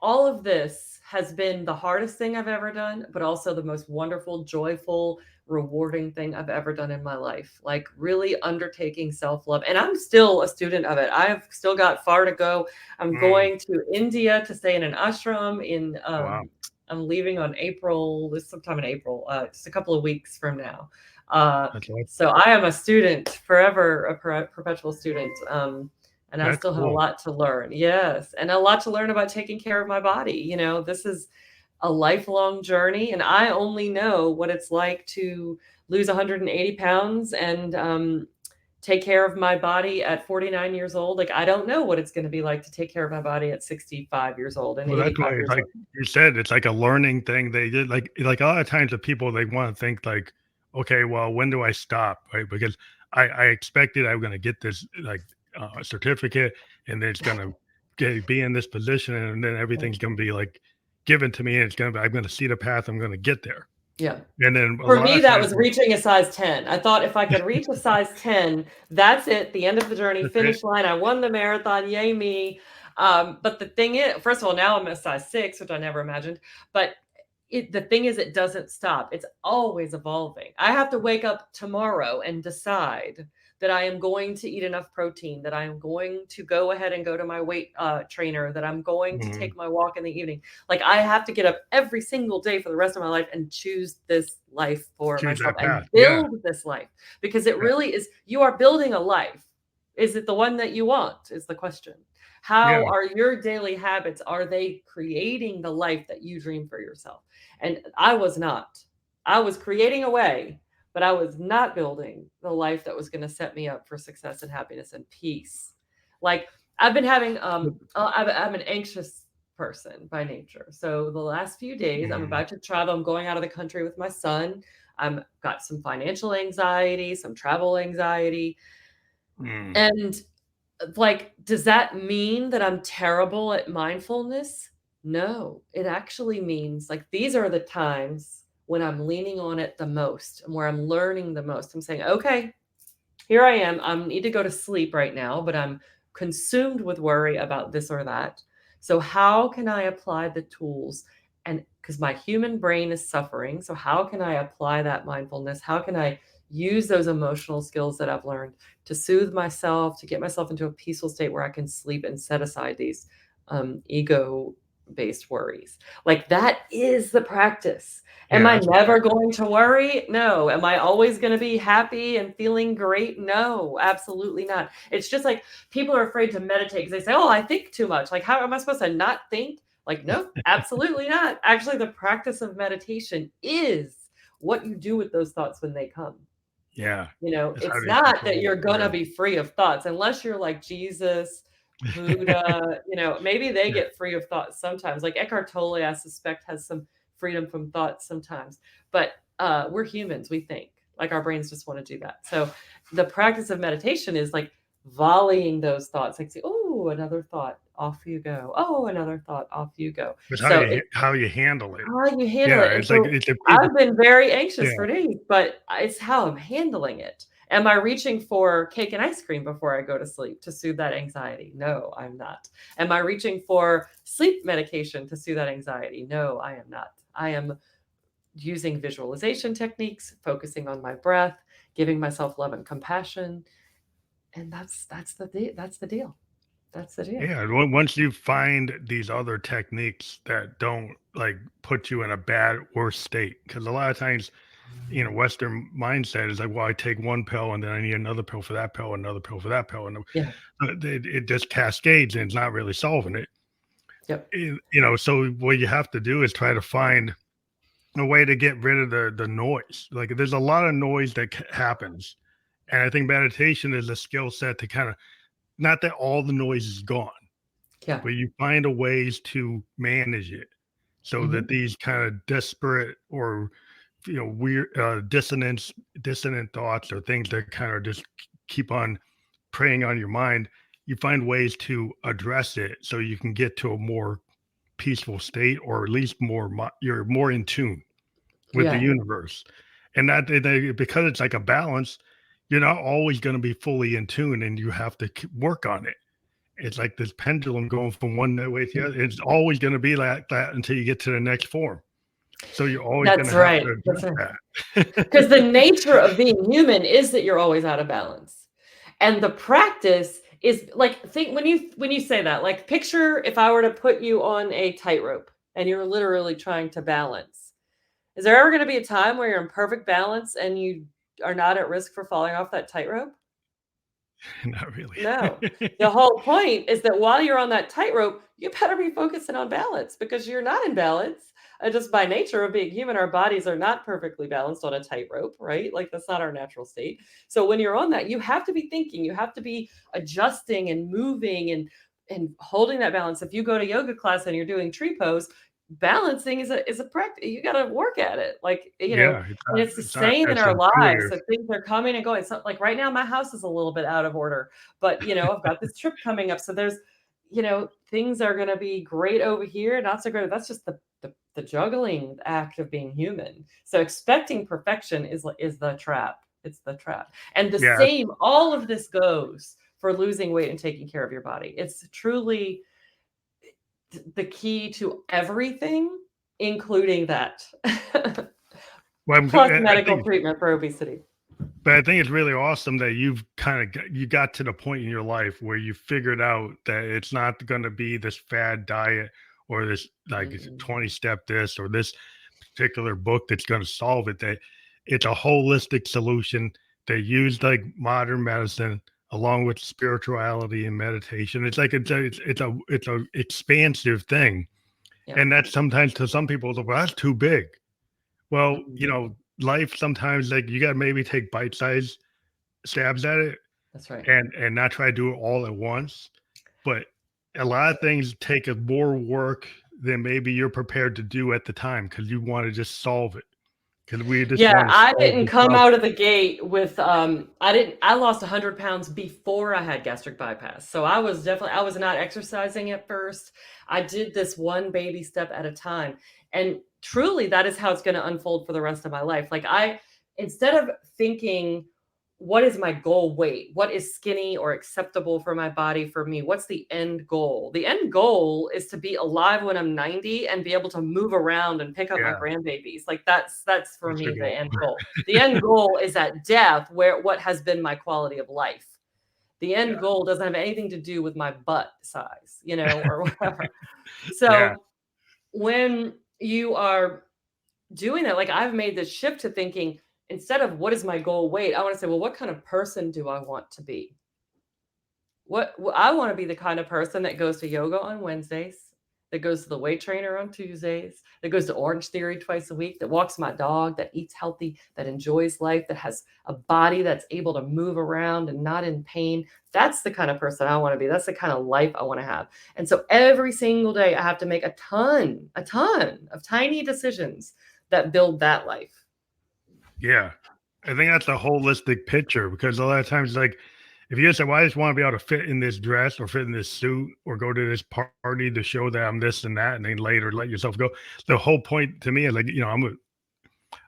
all of this has been the hardest thing I've ever done, but also the most wonderful, joyful, rewarding thing I've ever done in my life. Like, really undertaking self-love. And I'm still a student of it. I've still got far to go. I'm going to India to stay in an ashram Wow. I'm leaving on sometime in April, just a couple of weeks from now. That's like, So I am a student, forever a perpetual student. And I that's still have a cool. lot to learn. Yes. And a lot to learn about taking care of my body. This is a lifelong journey. And I only know what it's like to lose 180 pounds and take care of my body at 49 years old. Like, I don't know what it's going to be like to take care of my body at 65 years old and Well, that's 85 why it's years like old. you said, it's like a learning thing. They did like a lot of times the people, they want to think like, okay, well, when do I stop? Right. Because I expected I'm gonna get this like certificate and then it's gonna be in this position and then everything's gonna be like given to me and I'm gonna see the path, I'm gonna get there. Yeah. And then a For lot me, of that times was reaching a size 10. I thought if I could reach a size 10, that's it, the end of the journey, that's it. finish line. I won the marathon, yay me. But the thing is, first of all, now I'm a size 6, which I never imagined. But the thing is, it doesn't stop. It's always evolving. I have to wake up tomorrow and decide that I am going to eat enough protein, that I am going to go ahead and go to my weight trainer, that I'm going to take my walk in the evening. Like, I have to get up every single day for the rest of my life and choose this life for Choose myself that and path. Yeah. build this life, because it really is, you are building a life. Is it the one that you want is the question. How Yeah. are your daily habits? Are they creating the life that you dream for yourself? And I was not. I was creating a way, but I was not building the life that was going to set me up for success and happiness and peace. Like, I've been having, I'm an anxious person by nature. So the last few days, I'm about to travel. I'm going out of the country with my son. I'm got some financial anxiety, some travel anxiety. And like, does that mean that I'm terrible at mindfulness? No, it actually means, like, these are the times when I'm leaning on it the most and where I'm learning the most. I'm saying, okay, here I am. I need to go to sleep right now, but I'm consumed with worry about this or that. So, how can I apply the tools? And because my human brain is suffering. So, how can I apply that mindfulness? How can I use those emotional skills that I've learned to soothe myself, to get myself into a peaceful state where I can sleep and set aside these ego based worries? Like, that is the practice. Am Yeah, I that's never going to worry? No. Am I always going to be happy and feeling great? No, absolutely not. It's just like people are afraid to meditate because they say, oh, I think too much. Like, how am I supposed to not think? Like, no, absolutely not. Actually, the practice of meditation is what you do with those thoughts when they come. yeah. It's how It's do you not that control you're it? going to Yeah. be free of thoughts unless you're like Jesus, Buddha, maybe they Yeah. get free of thoughts sometimes. Like Eckhart Tolle, I suspect, has some freedom from thoughts sometimes. But we're humans, we think. Like our brains just want to do that. So the practice of meditation is like volleying those thoughts. Like, oh, another thought, off you go. Oh, another thought, off you go. It's So how you handle it. how you handle Yeah, it. And it's like so it's a big. I've been very anxious Yeah. for days, but it's how I'm handling it. Am I reaching for cake and ice cream before I go to sleep to soothe that anxiety? No, I'm not. Am I reaching for sleep medication to soothe that anxiety? No, I am not. I am using visualization techniques, focusing on my breath, giving myself love and compassion, and that's the deal. That's the deal. Yeah, once you find these other techniques that don't like put you in a bad worse state, because a lot of times, Western mindset is like, well, I take one pill and then I need another pill for that pill, another pill for that pill, and Yeah. it just cascades and it's not really solving it. Yep. So what you have to do is try to find a way to get rid of the noise. Like there's a lot of noise that happens, and I think meditation is a skill set to kind of not that all the noise is gone, Yeah. but you find a ways to manage it so that Mhm. these kind of desperate or weird dissonant thoughts or things that kind of just keep on preying on your mind, you find ways to address it so you can get to a more peaceful state, or at least you're more in tune with the Yeah. universe. And that because it's like a balance, you're not always going to be fully in tune, and you have to work on it. It's like this pendulum going from one way to the other. It's always going to be like that until you get to the next form. So you're always going That's to have right. to That's address right. that. Because the nature of being human is that you're always out of balance. And the practice is like, think when you say that, like picture if I were to put you on a tightrope and you're literally trying to balance. Is there ever going to be a time where you're in perfect balance and you are not at risk for falling off that tightrope? Not really. No. The whole point is that while you're on that tightrope, you better be focusing on balance because you're not in balance. Just by nature of being human, our bodies are not perfectly balanced on a tightrope, right? Like that's not our natural state. So when you're on that, you have to be thinking, you have to be adjusting and moving and holding that balance. If you go to yoga class and you're doing tree pose, balancing is a practice. You got to work at it. Yeah, And it's the it's not same in as our lives. intuitive. So things are coming and going. So like right now, my house is a little bit out of order, but I've got this trip coming up. So there's, things are going to be great over here, not so great. That's just the juggling act of being human. So expecting perfection is the trap. It's the trap. And the Yeah, same, all of this goes for losing weight and taking care of your body. It's truly the key to everything, including that. well, I'm Plus good. I medical think, treatment for obesity. but I think it's really awesome that you've you got to the point in your life where you figured out that it's not going to be this fad diet or this like Mm-mm. 20-step this or this particular book that's going to solve it. That it's a holistic solution. They use like modern medicine along with spirituality and meditation. It's like it's a expansive thing, Yeah. and that sometimes to some people, well, that's too big. Well, Mhm. life sometimes like you got to maybe take bite-sized stabs at it That's right. and not try to do it all at once. But a lot of things take a more work than maybe you're prepared to do at the time because you want to just solve it. Because we just Yeah, want to I solve didn't the come problem. out of the gate with I lost 100 pounds before I had gastric bypass. So I was not exercising at first. I did this one baby step at a time. And truly, that is how it's going to unfold for the rest of my life. Like instead of thinking, what is my goal weight? What is skinny or acceptable for my body for me? What's the end goal? The end goal is to be alive when I'm 90 and be able to move around and pick up my Yeah, grandbabies. Like that's for that's a me the goal. end goal. The end goal is at death, where what has been my quality of life. The end Yeah. goal doesn't have anything to do with my butt size, or whatever. Yeah. So when you are doing that, like I've made this shift to thinking, instead of what is my goal weight, I want to say, well, what kind of person do I want to be? I want to be the kind of person that goes to yoga on Wednesdays, that goes to the weight trainer on Tuesdays, that goes to Orange Theory twice a week, that walks my dog, that eats healthy, that enjoys life, that has a body that's able to move around and not in pain. That's the kind of person I want to be. That's the kind of life I want to have. And so every single day I have to make a ton of tiny decisions that build that life. Yeah. I think that's a holistic picture, because a lot of times, like, if you say, well, I just want to be able to fit in this dress or fit in this suit or go to this party to show that I'm this and that, and then later let yourself go. The whole point to me is, like,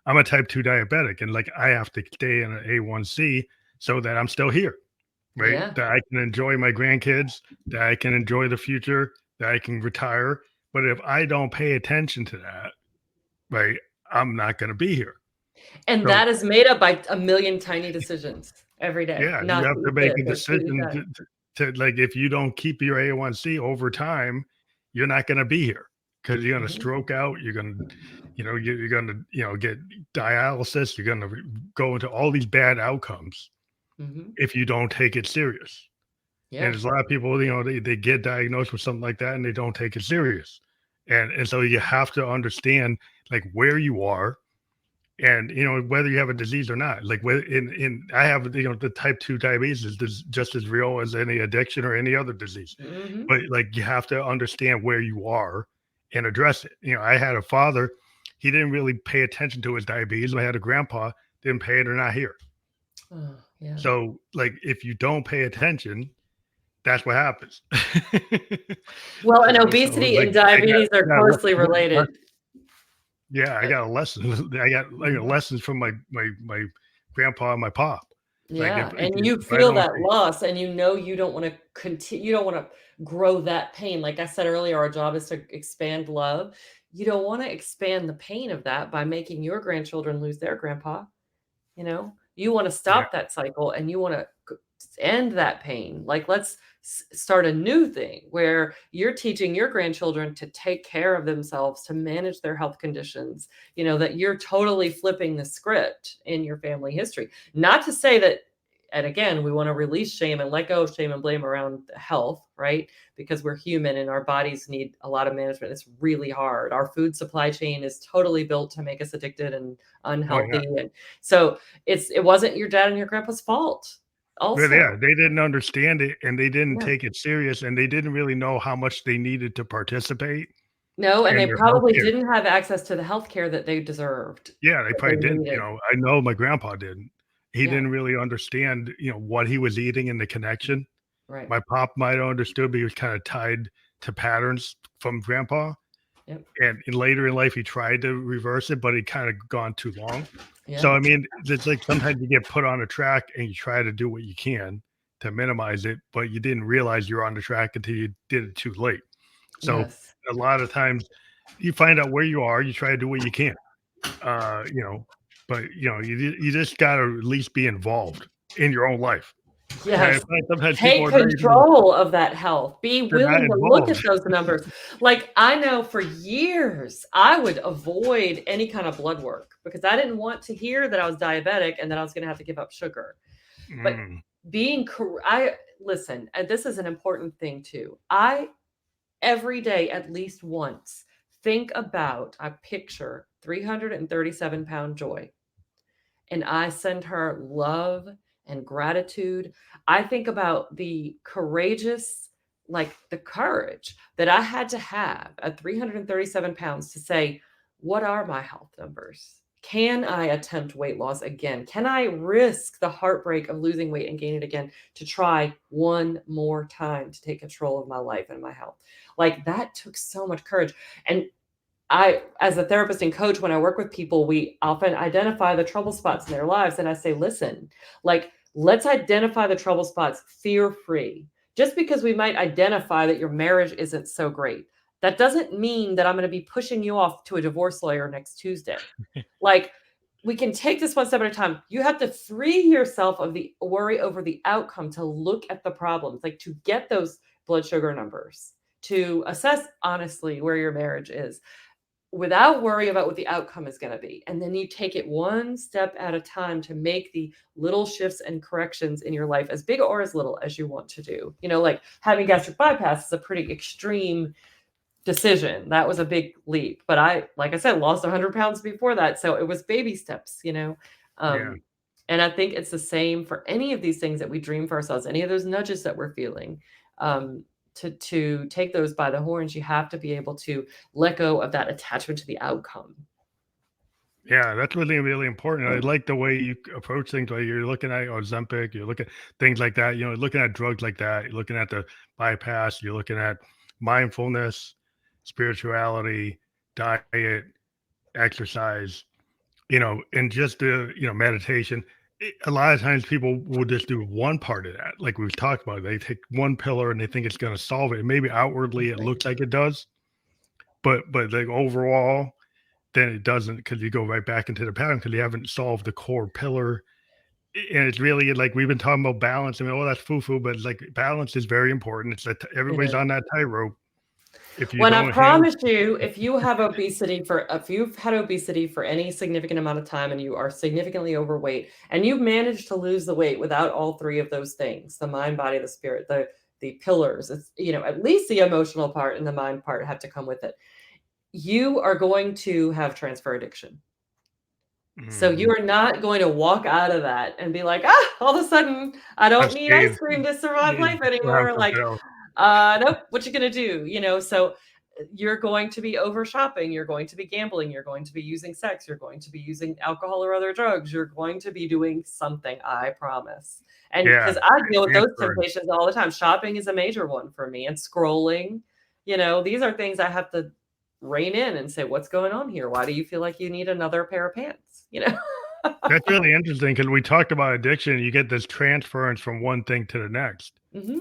I'm a type 2 diabetic, and like I have to stay in an A1C so that I'm still here, right? Yeah. That I can enjoy my grandkids, that I can enjoy the future, that I can retire. But if I don't pay attention to that, right, I'm not going to be here. And So that is made up by a million tiny decisions every day. yeah, you Not have to to eat make this a or to eat decision that. to like, if you don't keep your A1C over time, you're not going to be here, because you're going to Mhm. stroke out. You're going to, you're going to, get dialysis. You're going to go into all these bad outcomes Mhm. if you don't take it serious. And Yeah. there's a lot of people, they get diagnosed with something like that and they don't take it serious. And so you have to understand, like, where you are, and whether you have a disease or not. Like, whether in I have, the type 2 diabetes is just as real as any addiction or any other disease. Mhm. But like, you have to understand where you are and address it. I had a father, he didn't really pay attention to his diabetes. I had a grandpa, didn't pay it or not here. Oh, yeah. So like, if you don't pay attention, that's what happens. Well, and So obesity like, and diabetes are I got closely related. yeah, I Uh, got a lesson. I got, mhm. lessons from my grandpa and my pop. Like, Yeah, and you if I feel don't that loss, and you don't wanna continue, you don't wanna grow that pain. Like I said earlier, our job is to expand love. You don't wanna expand the pain of that by making your grandchildren lose their grandpa. You want to yeah, stop that cycle, and you want to end that pain. Like, let's start a new thing where you're teaching your grandchildren to take care of themselves, to manage their health conditions, that you're totally flipping the script in your family history. Not to say that, and again, we want to release shame and let go of shame and blame around health, right? Because we're human and our bodies need a lot of management. It's really hard. Our food supply chain is totally built to make us addicted and oh yeah. unhealthy. And so it wasn't your dad and your grandpa's fault But yeah, also. they didn't understand it, and they didn't Yeah. take it serious, and they didn't really know how much they needed to participate No, and in they their probably healthcare. didn't have access to the healthcare that they deserved, Yeah, they that they probably didn't. needed. I know my grandpa didn't. He Yeah, didn't really understand, what he was eating and the connection. right. My pop might have understood, but he was kind of tied to patterns from grandpa. Yep. And later in life, he tried to reverse it, but it kind of gone too long. So, Yeah. I mean, it's like, sometimes you get put on a track and you try to do what you can to minimize it, but you didn't realize you're on the track until you did it too late. So Yes. a lot of times you find out where you are, you try to do what you can, but you just got to at least be involved in your own life. And I Yes. find sometimes people Take are not even, control of that health. Be they're not willing to look at involved. those numbers. Like, I know for years, I would avoid any kind of blood work because I didn't want to hear that I was diabetic and that I was gonna have to give up sugar. But Mm, listen, and this is an important thing too. I every day, at least once, I picture 337-pound Joy, and I send her love and gratitude. I think about the courage that I had to have at 337 pounds to say, what are my health numbers? Can I attempt weight loss again? Can I risk the heartbreak of losing weight and gain it again to try one more time to take control of my life and my health? Like, that took so much courage. And as a therapist and coach, when I work with people, we often identify the trouble spots in their lives. And I say, listen, like, let's identify the trouble spots fear-free. Just because we might identify that your marriage isn't so great, that doesn't mean that I'm going to be pushing you off to a divorce lawyer next Tuesday. Like, we can take this one step at a time. You have to free yourself of the worry over the outcome to look at the problems, like to get those blood sugar numbers, to assess honestly where your marriage is, without worry about what the outcome is going to be. And then you take it one step at a time to make the little shifts and corrections in your life, as big or as little as you want to do. Like having gastric bypass is a pretty extreme decision. That was a big leap. But like I said, lost 100 pounds before that. So it was baby steps, Yeah. And I think it's the same for any of these things that we dream for ourselves, any of those nudges that we're feeling. To take those by the horns, you have to be able to let go of that attachment to the outcome. Yeah, that's really, really important. I like the way you approach things. Like you're looking at Ozempic, you're looking at things like that. Looking at drugs like that. You're looking at the bypass. You're looking at mindfulness, spirituality, diet, exercise. And just meditation. A lot of times people will just do one part of that, like we've talked about. They take one pillar and they think it's going to solve it. And maybe outwardly it looks like it does, but like overall, then it doesn't, because you go right back into the pattern because you haven't solved the core pillar. And it's really like we've been talking about balance. I mean, that's foo-foo, but it's like balance is very important. It's that everybody's on that tightrope. If you When don't I promise you, if you've had obesity for any significant amount of time and you are significantly overweight and you've managed to lose the weight without all three of those things, the mind, body, the spirit, the pillars, it's, at least the emotional part and the mind part have to come with it. You are going to have transfer addiction. So you are not going to walk out of that and be like, all of a sudden I don't need ice cream to survive life anymore. Like, nope, what you going to do? So you're going to be over shopping. You're going to be gambling. You're going to be using sex. You're going to be using alcohol or other drugs. You're going to be doing something, I promise. And because I deal with those temptations all the time. Shopping is a major one for me, and scrolling, these are things I have to rein in and say, what's going on here? Why do you feel like you need another pair of pants? That's really interesting because we talked about addiction. You get this transference from one thing to the next.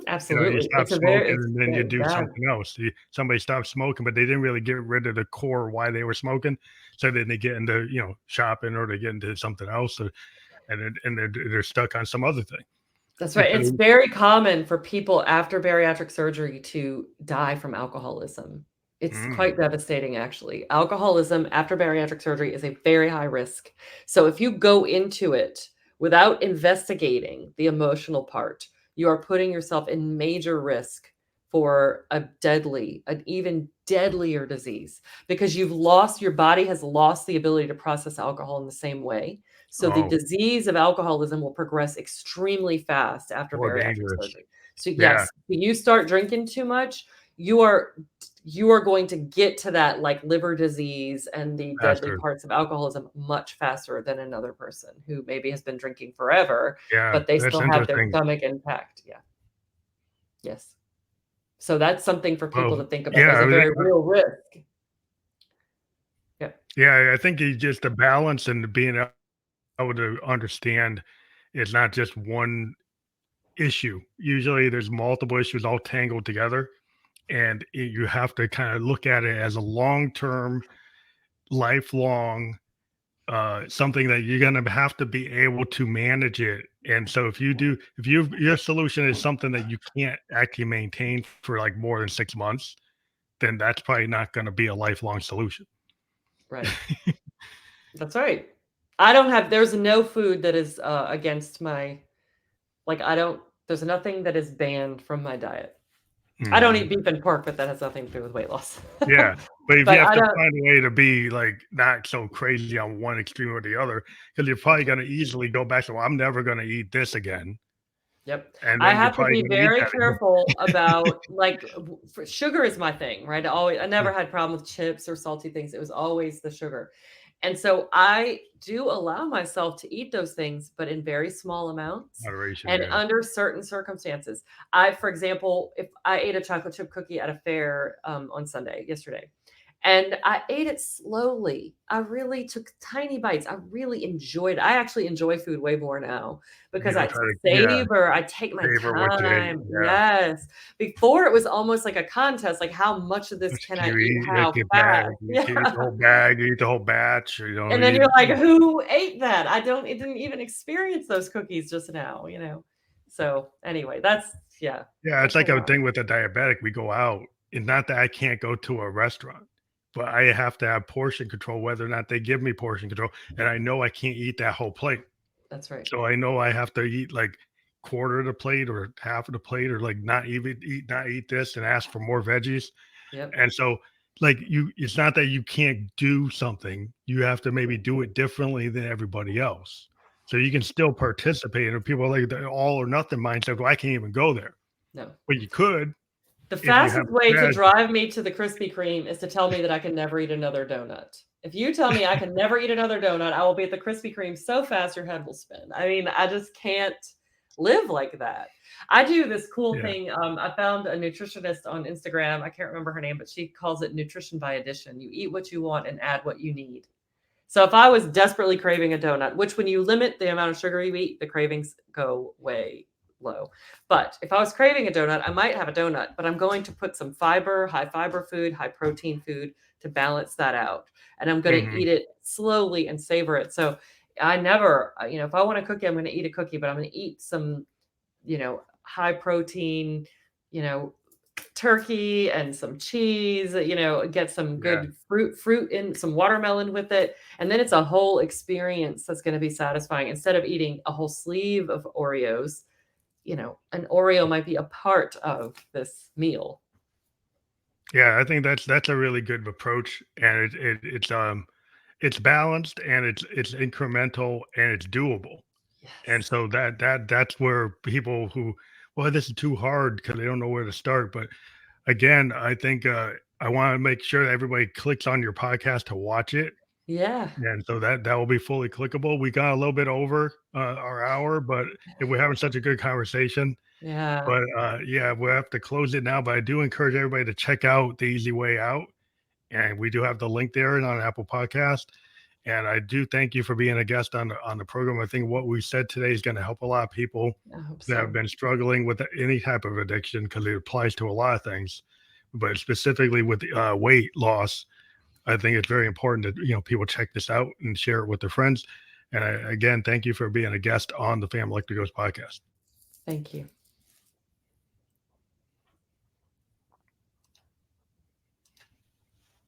Absolutely. You stop smoking and then you do something else. Somebody stops smoking, but they didn't really get rid of the core why they were smoking. So then they get into shopping, or they get into something else, and they're stuck on some other thing. That's right. It's very common for people after bariatric surgery to die from alcoholism. It's quite devastating, actually. Alcoholism after bariatric surgery is a very high risk. So if you go into it without investigating the emotional part, you are putting yourself in major risk for an even deadlier disease, because your body has lost the ability to process alcohol in the same way. So the disease of alcoholism will progress extremely fast after bariatric surgery. So yes, when you start drinking too much, you are going to get to that like liver disease and the deadly parts of alcoholism much faster than another person who maybe has been drinking forever, but they still have their stomach intact. Yeah. Yes. So that's something for people to think about. There's a very real risk. Yeah. Yeah. I think it's just the balance and being able to understand it's not just one issue. Usually there's multiple issues all tangled together. And you have to kind of look at it as a long-term, lifelong, something that you're going to have to be able to manage it. And so if your solution is something that you can't actually maintain for like more than 6 months, then that's probably not going to be a lifelong solution. Right. That's right. There's no food that is against my, there's nothing that is banned from my diet. I don't eat beef and pork, but that has nothing to do with weight loss. Yeah. But if you have to find a way to be like not so crazy on one extreme or the other, because you're probably going to easily go back to, well, I'm never going to eat this again. Yep. And I have to be very careful about sugar is my thing, right? I never had a problem with chips or salty things. It was always the sugar. And so I do allow myself to eat those things, but in very small amounts and under certain circumstances. For example, if I ate a chocolate chip cookie at a fair on yesterday, And I ate it slowly. I really took tiny bites. I really enjoyed it. I actually enjoy food way more now because You I try to, yeah, savor, I take my savor what you ate. time. Yeah. Yes. Before it was almost like a contest, like how much of this can Can I you eat? eat like How a bag? fast? You can eat the Yeah. whole bag, you eat the whole batch, or you don't And then eat. you're like, who ate that? It didn't even experience those cookies just now, you know? So anyway, yeah, Yeah, it's that's a like a lot. thing with a diabetic. We go out, and not that I can't go to a restaurant, but I have to have portion control whether or not they give me portion control, and I know I can't eat that whole plate. That's right. So I know I have to eat like quarter of the plate or half of the plate or like not eat this and ask for more veggies. Yep. And so like it's not that you can't do something. You have to maybe do it differently than everybody else. So you can still participate. And people are like the all or nothing mindset. Well, I can't even go there. No. But you could The if you have fastest a way to strategy. drive me to the Krispy Kreme is to tell me that I can never eat another donut. If you tell me I can never eat another donut, I will be at the Krispy Kreme so fast your head will spin. I mean, I just can't live like that. I do this cool Yeah. thing. I found a nutritionist on Instagram. I can't remember her name, but she calls it nutrition by addition. You eat what you want and add what you need. So if I was desperately craving a donut, which when you limit the amount of sugar you eat, the cravings go way low. But if I was craving a donut, I might have a donut, but I'm going to put some fiber, high fiber food, high protein food to balance that out. And I'm going to Mhm. eat it slowly and savor it. So I never, if I want a cookie, I'm going to eat a cookie, but I'm going to eat some, high protein, you know, turkey and some cheese, get some Yeah. good fruit in some watermelon with it. And then it's a whole experience that's going to be satisfying. Instead of eating a whole sleeve of Oreos, an Oreo might be a part of this meal. Yeah, I think that's a really good approach, and it's balanced and it's incremental and it's doable. And Yes. so that's where people who, well, this is too hard because they don't know where to start. But again, I think I want to make sure that everybody clicks on your podcast to watch it, Yeah. and so that will be fully clickable. We got a little bit over our hour, but we're having such a good conversation. Yeah. But yeah, we'll have to close it now. But I do encourage everybody to check out the Easy Way Out, and we do have the link there and on Apple Podcast. And I do thank you for being a guest on the program. I think what we said today is going to help a lot of people I hope that have so. been struggling with any type of addiction because it applies to a lot of things, but specifically with weight loss. I think it's very important that people check this out and share it with their friends. And again, thank you for being a guest on the Family Electric Ghost podcast. Thank you.